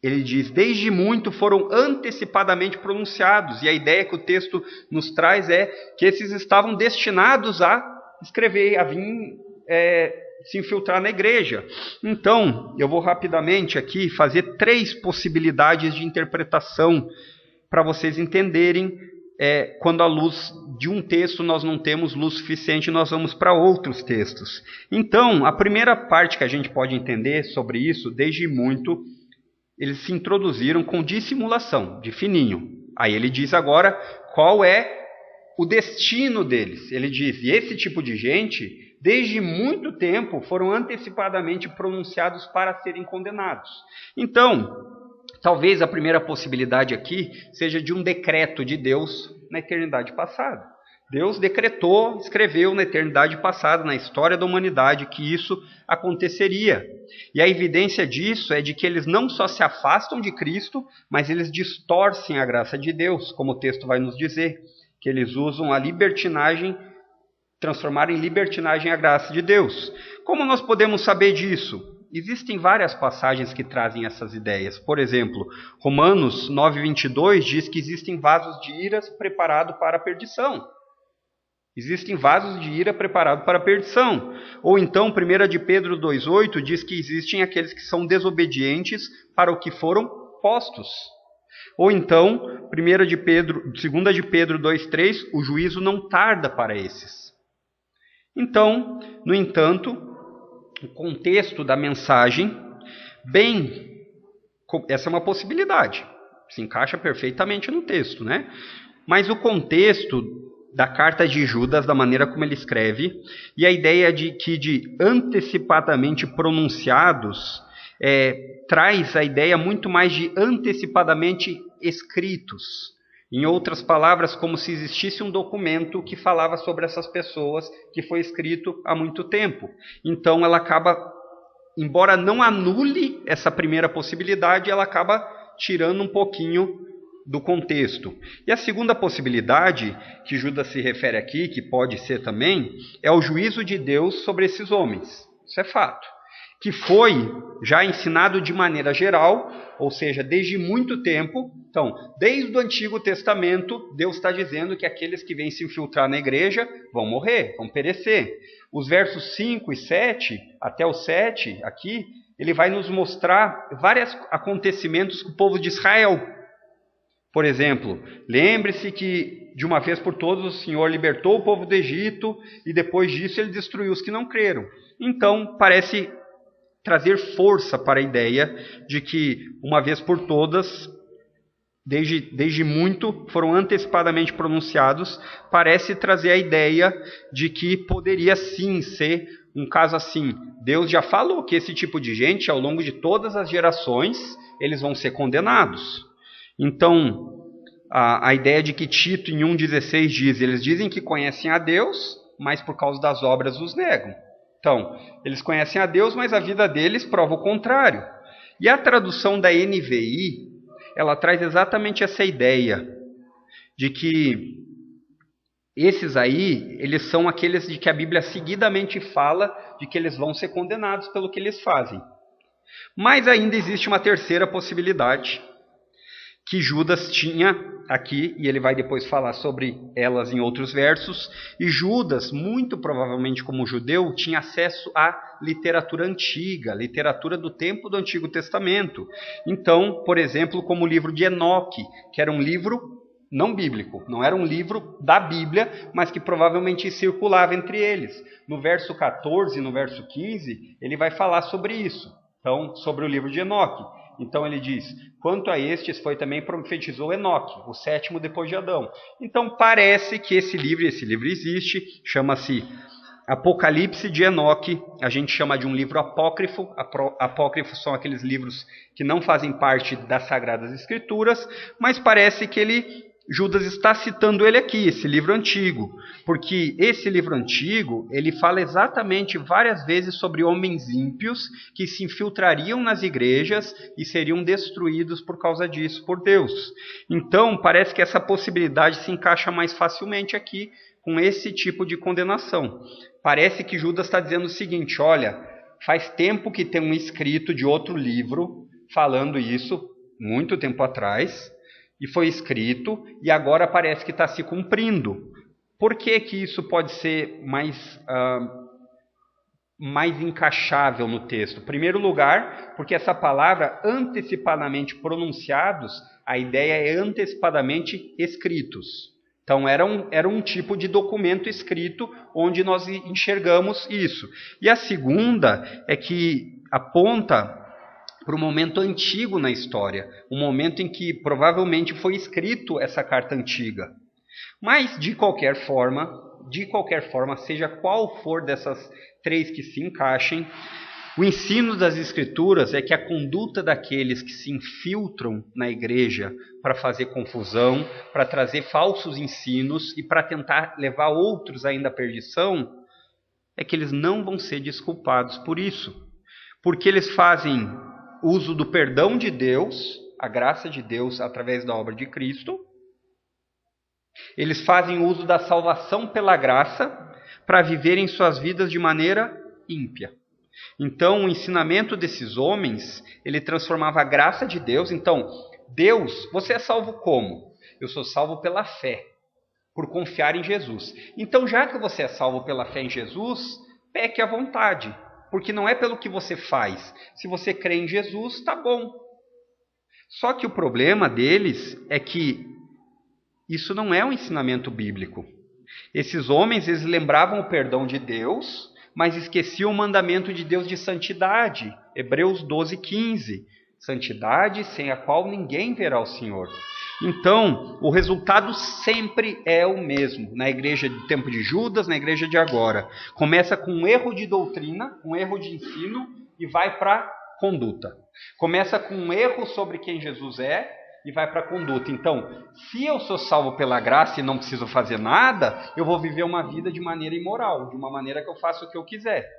Ele diz, desde muito foram antecipadamente pronunciados. E a ideia que o texto nos traz é que esses estavam destinados a escrever, a vir se infiltrar na igreja. Então, eu vou rapidamente aqui fazer 3 possibilidades de interpretação para vocês entenderem. Quando à luz de um texto nós não temos luz suficiente, nós vamos para outros textos. Então, a primeira parte que a gente pode entender sobre isso, desde muito, eles se introduziram com dissimulação, de fininho. Aí ele diz agora qual é o destino deles. Ele diz, e esse tipo de gente, desde muito tempo, foram antecipadamente pronunciados para serem condenados. Então, talvez a primeira possibilidade aqui seja de um decreto de Deus na eternidade passada. Deus decretou, escreveu na eternidade passada, na história da humanidade, que isso aconteceria. E a evidência disso é de que eles não só se afastam de Cristo, mas eles distorcem a graça de Deus, como o texto vai nos dizer, que eles usam a libertinagem, transformar em libertinagem a graça de Deus. Como nós podemos saber disso? Existem várias passagens que trazem essas ideias. Por exemplo, Romanos 9:22 diz que existem vasos de ira preparados para a perdição. Existem vasos de ira preparados para a perdição. Ou então, 1 de Pedro 2:8 diz que existem aqueles que são desobedientes para o que foram postos. Ou então, 2 de Pedro 2:3, o juízo não tarda para esses. Então, no entanto, o contexto da mensagem, essa é uma possibilidade, se encaixa perfeitamente no texto, né? Mas o contexto da carta de Judas, da maneira como ele escreve, e a ideia de que de antecipadamente pronunciados, traz a ideia muito mais de antecipadamente escritos. Em outras palavras, como se existisse um documento que falava sobre essas pessoas, que foi escrito há muito tempo. Então ela acaba, embora não anule essa primeira possibilidade, ela acaba tirando um pouquinho do contexto. E a segunda possibilidade, que Judas se refere aqui, que pode ser também, é o juízo de Deus sobre esses homens. Isso é fato. Que foi já ensinado de maneira geral, ou seja, desde muito tempo. Então, desde o Antigo Testamento, Deus está dizendo que aqueles que vêm se infiltrar na igreja vão morrer, vão perecer. Os versos 5 e 7, até o 7, aqui, ele vai nos mostrar vários acontecimentos com o povo de Israel. Por exemplo, lembre-se que de uma vez por todas o Senhor libertou o povo do Egito e depois disso ele destruiu os que não creram. Então, parece trazer força para a ideia de que, uma vez por todas, desde muito, foram antecipadamente pronunciados, parece trazer a ideia de que poderia sim ser um caso assim. Deus já falou que esse tipo de gente, ao longo de todas as gerações, eles vão ser condenados. Então, a ideia de que Tito, em 1,16, diz, eles dizem que conhecem a Deus, mas por causa das obras os negam. Então, eles conhecem a Deus, mas a vida deles prova o contrário. E a tradução da NVI, ela traz exatamente essa ideia de que esses aí, eles são aqueles de que a Bíblia seguidamente fala de que eles vão ser condenados pelo que eles fazem. Mas ainda existe uma terceira possibilidade que Judas tinha aqui, e ele vai depois falar sobre elas em outros versos, e Judas, muito provavelmente como judeu, tinha acesso à literatura antiga, literatura do tempo do Antigo Testamento. Então, por exemplo, como o livro de Enoque, que era um livro não bíblico, não era um livro da Bíblia, mas que provavelmente circulava entre eles. No verso 14 e no verso 15, ele vai falar sobre isso, então, sobre o livro de Enoque. Então ele diz, quanto a estes foi também profetizou Enoque, o sétimo depois de Adão. Então parece que esse livro existe, chama-se Apocalipse de Enoque, a gente chama de um livro apócrifo. Apócrifos são aqueles livros que não fazem parte das Sagradas Escrituras, mas parece que Judas está citando ele aqui, esse livro antigo, porque esse livro antigo, ele fala exatamente várias vezes sobre homens ímpios que se infiltrariam nas igrejas e seriam destruídos por causa disso, por Deus. Então, parece que essa possibilidade se encaixa mais facilmente aqui com esse tipo de condenação. Parece que Judas está dizendo o seguinte, olha, faz tempo que tem um escrito de outro livro falando isso, muito tempo atrás, e foi escrito, e agora parece que está se cumprindo. Por que isso pode ser mais encaixável no texto? Em primeiro lugar, porque essa palavra, antecipadamente pronunciados, a ideia é antecipadamente escritos. Então, era um tipo de documento escrito onde nós enxergamos isso. E a segunda é que aponta para um momento antigo na história, um momento em que provavelmente foi escrito essa carta antiga. Mas, de qualquer forma, seja qual for dessas três que se encaixem, o ensino das Escrituras é que a conduta daqueles que se infiltram na igreja para fazer confusão, para trazer falsos ensinos e para tentar levar outros ainda à perdição, é que eles não vão ser desculpados por isso, porque eles fazem uso do perdão de Deus, a graça de Deus através da obra de Cristo. Eles fazem uso da salvação pela graça para viverem suas vidas de maneira ímpia. Então, o ensinamento desses homens, ele transformava a graça de Deus. Então, Deus, você é salvo como? Eu sou salvo pela fé, por confiar em Jesus. Então, já que você é salvo pela fé em Jesus, peque à vontade. Porque não é pelo que você faz. Se você crê em Jesus, está bom. Só que o problema deles é que isso não é um ensinamento bíblico. Esses homens, eles lembravam o perdão de Deus, mas esqueciam o mandamento de Deus de santidade. Hebreus 12:15. Santidade sem a qual ninguém verá o Senhor. Então, o resultado sempre é o mesmo, na igreja do tempo de Judas, na igreja de agora. Começa com um erro de doutrina, um erro de ensino, e vai para conduta. Começa com um erro sobre quem Jesus é, e vai para a conduta. Então, se eu sou salvo pela graça e não preciso fazer nada, eu vou viver uma vida de maneira imoral, de uma maneira que eu faço o que eu quiser.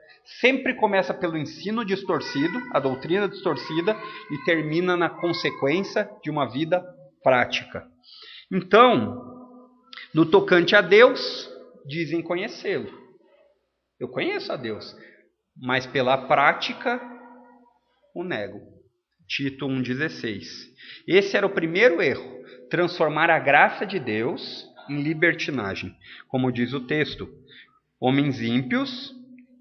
Sempre começa pelo ensino distorcido, a doutrina distorcida, e termina na consequência de uma vida prática. Então, no tocante a Deus, dizem conhecê-lo. Eu conheço a Deus, mas pela prática o nego. Tito 1,16. Esse era o primeiro erro, transformar a graça de Deus em libertinagem. Como diz o texto, homens ímpios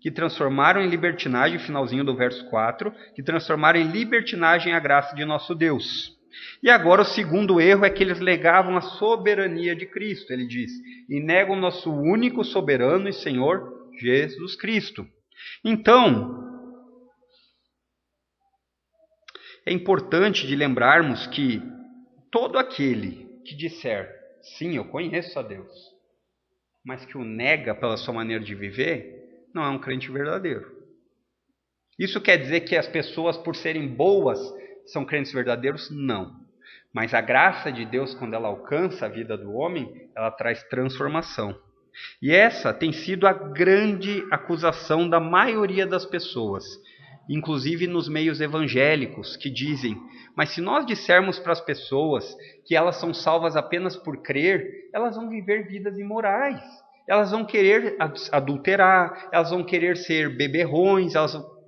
que transformaram em libertinagem, finalzinho do verso 4, que transformaram em libertinagem a graça de nosso Deus. E agora o segundo erro é que eles negavam a soberania de Cristo, ele diz, e negam nosso único soberano e Senhor Jesus Cristo. Então, é importante de lembrarmos que todo aquele que disser, sim, eu conheço a Deus, mas que o nega pela sua maneira de viver, não é um crente verdadeiro. Isso quer dizer que as pessoas, por serem boas, são crentes verdadeiros? Não. Mas a graça de Deus, quando ela alcança a vida do homem, ela traz transformação. E essa tem sido a grande acusação da maioria das pessoas, inclusive nos meios evangélicos, que dizem, mas se nós dissermos para as pessoas que elas são salvas apenas por crer, elas vão viver vidas imorais, elas vão querer adulterar, elas vão querer ser beberrões,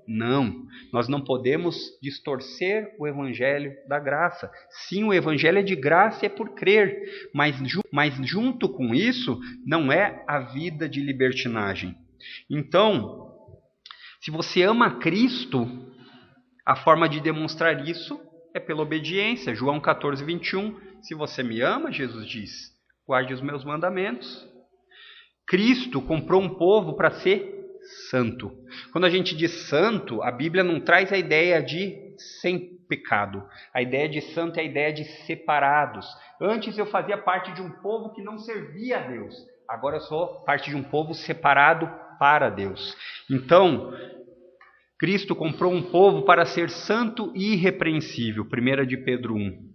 Não, nós não podemos distorcer o evangelho da graça. Sim, o evangelho é de graça e é por crer, mas junto com isso não é a vida de libertinagem. Então, se você ama Cristo, a forma de demonstrar isso é pela obediência. João 14, 21, se você me ama, Jesus diz, guarde os meus mandamentos. Cristo comprou um povo para ser santo. Quando a gente diz santo, a Bíblia não traz a ideia de sem pecado. A ideia de santo é a ideia de separados. Antes eu fazia parte de um povo que não servia a Deus. Agora eu sou parte de um povo separado para Deus. Então, Cristo comprou um povo para ser santo e irrepreensível. 1 de Pedro 1.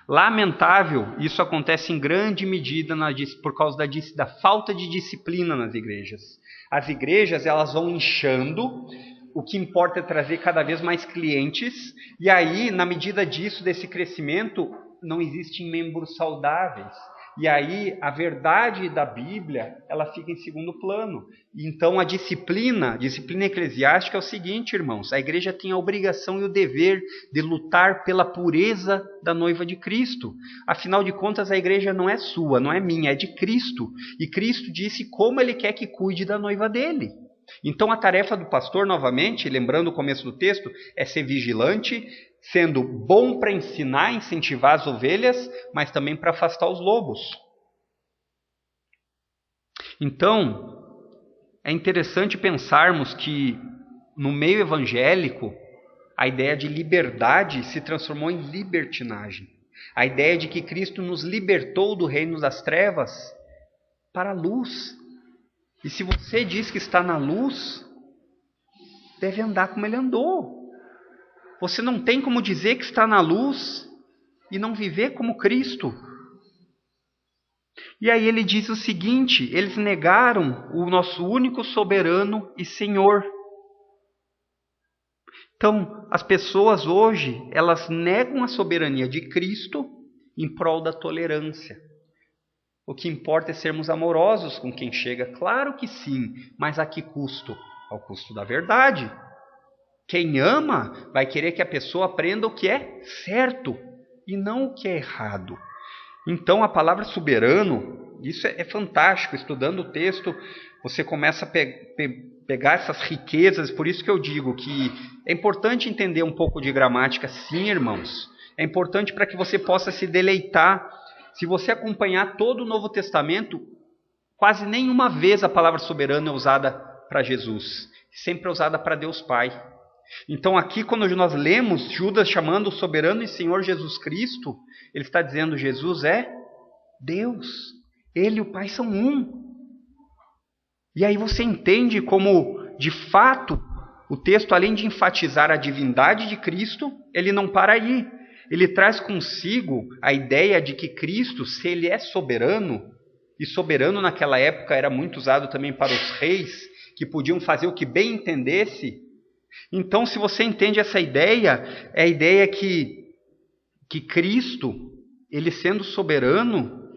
Lamentável, isso acontece em grande medida por causa da falta de disciplina nas igrejas. As igrejas, elas vão inchando, o que importa é trazer cada vez mais clientes, e aí, na medida disso, desse crescimento, não existem membros saudáveis. E aí, a verdade da Bíblia, ela fica em segundo plano. Então, a disciplina eclesiástica é o seguinte, irmãos, a igreja tem a obrigação e o dever de lutar pela pureza da noiva de Cristo. Afinal de contas, a igreja não é sua, não é minha, é de Cristo. E Cristo disse como ele quer que cuide da noiva dele. Então, a tarefa do pastor, novamente, lembrando o começo do texto, é ser vigilante, sendo bom para ensinar, incentivar as ovelhas, mas também para afastar os lobos. Então, é interessante pensarmos que no meio evangélico, a ideia de liberdade se transformou em libertinagem. A ideia de que Cristo nos libertou do reino das trevas para a luz. E se você diz que está na luz, deve andar como ele andou. Você não tem como dizer que está na luz e não viver como Cristo. E aí ele diz o seguinte, eles negaram o nosso único soberano e Senhor. Então, as pessoas hoje, elas negam a soberania de Cristo em prol da tolerância. O que importa é sermos amorosos com quem chega. Claro que sim, mas a que custo? Ao custo da verdade. Quem ama vai querer que a pessoa aprenda o que é certo e não o que é errado. Então a palavra soberano, isso é fantástico. Estudando o texto, você começa a pegar essas riquezas. Por isso que eu digo que é importante entender um pouco de gramática, sim, irmãos. É importante para que você possa se deleitar. Se você acompanhar todo o Novo Testamento, quase nenhuma vez a palavra soberano é usada para Jesus. Sempre é usada para Deus Pai. Então aqui, quando nós lemos Judas chamando o soberano e Senhor Jesus Cristo, ele está dizendo Jesus é Deus. Ele e o Pai são um. E aí você entende como, de fato, o texto, além de enfatizar a divindade de Cristo, ele não para aí. Ele traz consigo a ideia de que Cristo, se ele é soberano, e soberano naquela época era muito usado também para os reis, que podiam fazer o que bem entendesse. Então, se você entende essa ideia, é a ideia que Cristo, ele sendo soberano,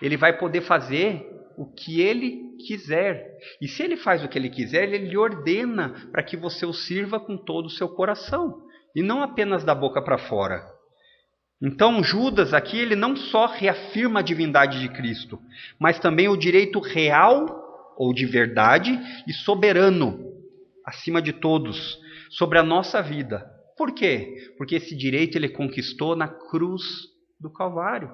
ele vai poder fazer o que ele quiser. E se ele faz o que ele quiser, ele lhe ordena para que você o sirva com todo o seu coração, e não apenas da boca para fora. Então, Judas aqui, ele não só reafirma a divindade de Cristo, mas também o direito real, ou de verdade, e soberano, acima de todos, sobre a nossa vida. Por quê? Porque esse direito ele conquistou na cruz do Calvário.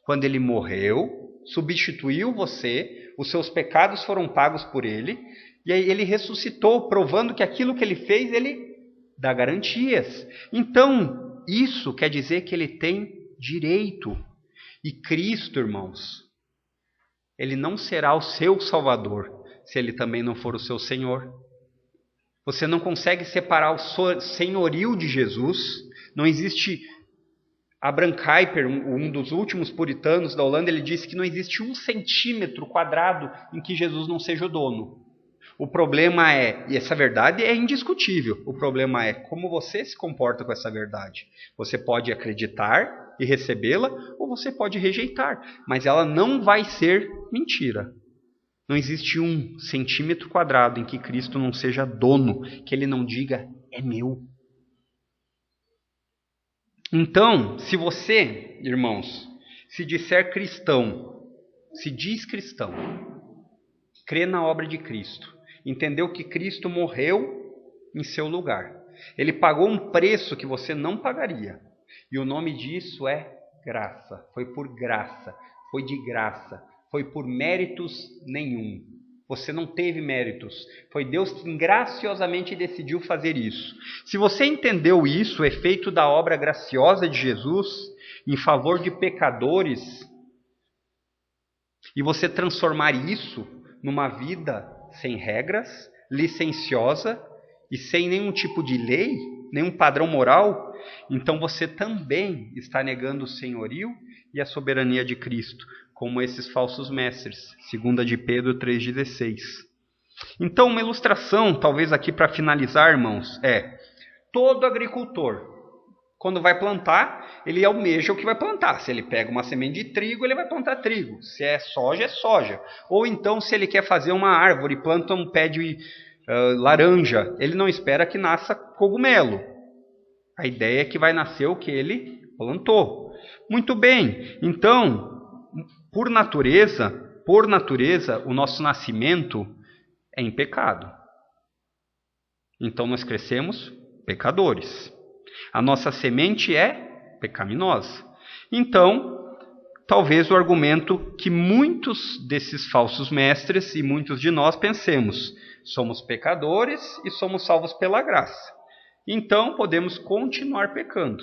Quando ele morreu, substituiu você, os seus pecados foram pagos por ele, e aí ele ressuscitou, provando que aquilo que ele fez, ele dá garantias. Então, isso quer dizer que ele tem direito E Cristo, irmãos, ele não será o seu Salvador se ele também não for o seu Senhor. Você não consegue separar o senhorio de Jesus. Não existe... Abraham Kuyper, um dos últimos puritanos da Holanda, ele disse que não existe 1 centímetro quadrado em que Jesus não seja o dono. O problema é, e essa verdade é indiscutível, o problema é como você se comporta com essa verdade. Você pode acreditar e recebê-la, ou você pode rejeitar, mas ela não vai ser mentira. Não existe 1 centímetro quadrado em que Cristo não seja dono, que ele não diga, é meu. Então, se você, irmãos, se disser cristão, se diz cristão, crê na obra de Cristo, entendeu que Cristo morreu em seu lugar, ele pagou um preço que você não pagaria, e o nome disso é graça, foi por graça, foi de graça, foi por méritos nenhum. Você não teve méritos. Foi Deus que graciosamente decidiu fazer isso. Se você entendeu isso, o efeito da obra graciosa de Jesus em favor de pecadores, e você transformar isso numa vida sem regras, licenciosa e sem nenhum tipo de lei, nenhum padrão moral, então você também está negando o senhorio e a soberania de Cristo, como esses falsos mestres, 2 de Pedro 3,16. Então, uma ilustração, talvez aqui para finalizar, irmãos, é todo agricultor, quando vai plantar, ele almeja o que vai plantar. Se ele pega uma semente de trigo, ele vai plantar trigo. Se é soja. Ou então, se ele quer fazer uma árvore, planta um pé de laranja, ele não espera que nasça cogumelo. A ideia é que vai nascer o que ele plantou. Muito bem, então... Por natureza, o nosso nascimento é em pecado. Então nós crescemos pecadores. A nossa semente é pecaminosa. Então, talvez o argumento que muitos desses falsos mestres e muitos de nós pensemos, somos pecadores e somos salvos pela graça. Então podemos continuar pecando.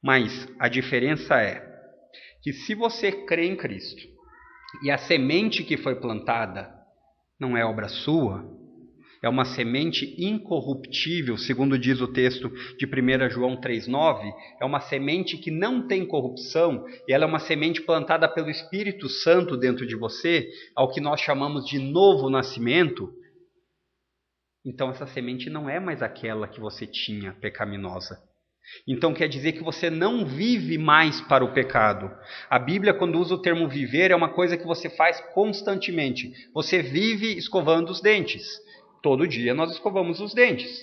Mas a diferença é que se você crê em Cristo e a semente que foi plantada não é obra sua, é uma semente incorruptível, segundo diz o texto de 1 João 3,9, é uma semente que não tem corrupção, e ela é uma semente plantada pelo Espírito Santo dentro de você, ao que nós chamamos de novo nascimento. Então essa semente não é mais aquela que você tinha pecaminosa. Então quer dizer que você não vive mais para o pecado. A Bíblia, quando usa o termo viver, é uma coisa que você faz constantemente. Você vive escovando os dentes. Todo dia nós escovamos os dentes.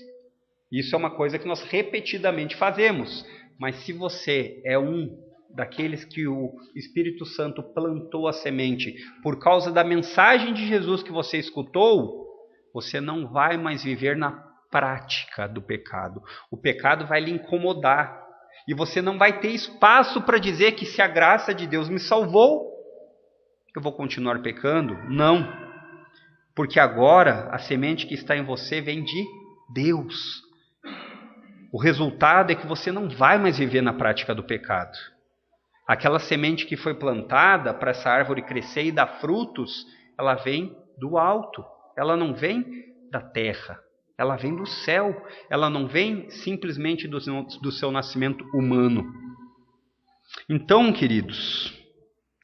Isso é uma coisa que nós repetidamente fazemos. Mas se você é um daqueles que o Espírito Santo plantou a semente por causa da mensagem de Jesus que você escutou, você não vai mais viver na prática do pecado. O pecado vai lhe incomodar. E você não vai ter espaço para dizer que se a graça de Deus me salvou, eu vou continuar pecando? Não. Porque agora a semente que está em você vem de Deus. O resultado é que você não vai mais viver na prática do pecado. Aquela semente que foi plantada para essa árvore crescer e dar frutos, ela vem do alto. Ela não vem da terra. Ela vem do céu, ela não vem simplesmente do seu nascimento humano. Então, queridos,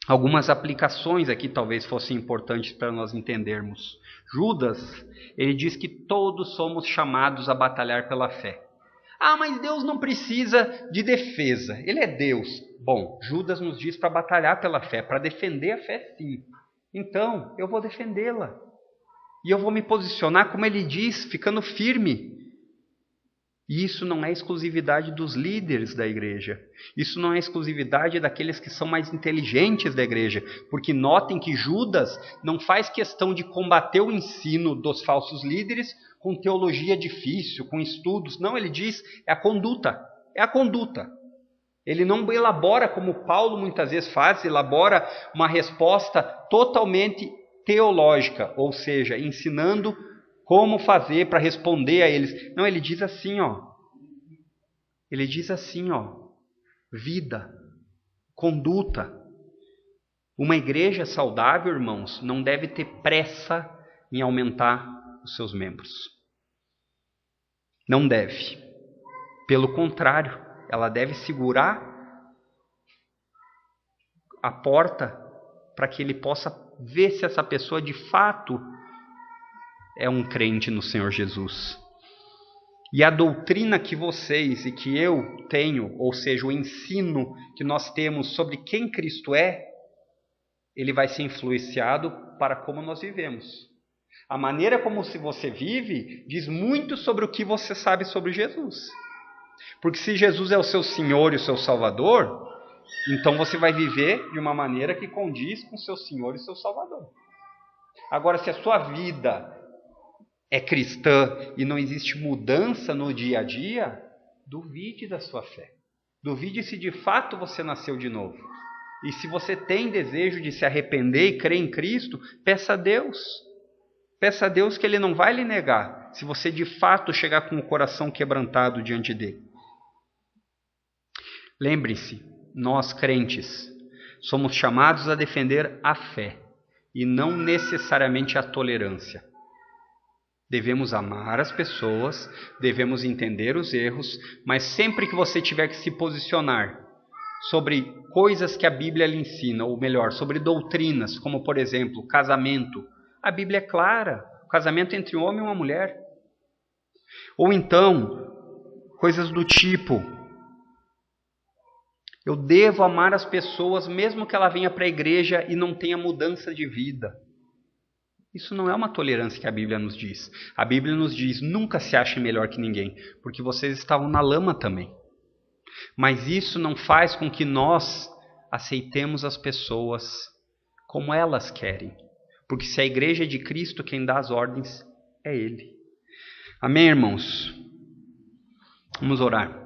algumas aplicações aqui talvez fossem importantes para nós entendermos. Judas, ele diz que todos somos chamados a batalhar pela fé. Ah, mas Deus não precisa de defesa, ele é Deus. Bom, Judas nos diz para batalhar pela fé, para defender a fé sim. Então, eu vou defendê-la. E eu vou me posicionar, como ele diz, ficando firme. E isso não é exclusividade dos líderes da igreja. Isso não é exclusividade daqueles que são mais inteligentes da igreja. Porque notem que Judas não faz questão de combater o ensino dos falsos líderes com teologia difícil, com estudos. Não, ele diz, é a conduta. É a conduta. Ele não elabora, como Paulo muitas vezes faz, elabora uma resposta totalmente teológica, ou seja, ensinando como fazer para responder a eles. Não, ele diz assim, ó. Ele diz assim, ó. Vida. conduta. Uma igreja saudável, irmãos, não deve ter pressa em aumentar os seus membros. Não deve. Pelo contrário, ela deve segurar a porta para que ele possa ver se essa pessoa de fato é um crente no Senhor Jesus. E a doutrina que vocês e que eu tenho, ou seja, o ensino que nós temos sobre quem Cristo é, ele vai ser influenciado para como nós vivemos. A maneira como você vive diz muito sobre o que você sabe sobre Jesus. Porque se Jesus é o seu Senhor e o seu Salvador, então você vai viver de uma maneira que condiz com o seu Senhor e o seu Salvador. Agora, se a sua vida é cristã e não existe mudança no dia a dia, duvide da sua fé. Duvide se de fato você nasceu de novo. E se você tem desejo de se arrepender e crer em Cristo, peça a Deus. Peça a Deus que Ele não vai lhe negar, se você de fato chegar com o coração quebrantado diante dele. Lembre-se, nós crentes somos chamados a defender a fé e não necessariamente a tolerância. Devemos amar as pessoas, devemos entender os erros, mas sempre que você tiver que se posicionar sobre coisas que a Bíblia lhe ensina, ou melhor, sobre doutrinas, como por exemplo, casamento, a Bíblia é clara, o casamento entre um homem e uma mulher. Ou então, coisas do tipo, eu devo amar as pessoas mesmo que ela venha para a igreja e não tenha mudança de vida. Isso não é uma tolerância que a Bíblia nos diz. A Bíblia nos diz, nunca se ache melhor que ninguém, porque vocês estavam na lama também. Mas isso não faz com que nós aceitemos as pessoas como elas querem. Porque se a igreja é de Cristo, quem dá as ordens é Ele. Amém, irmãos? Vamos orar.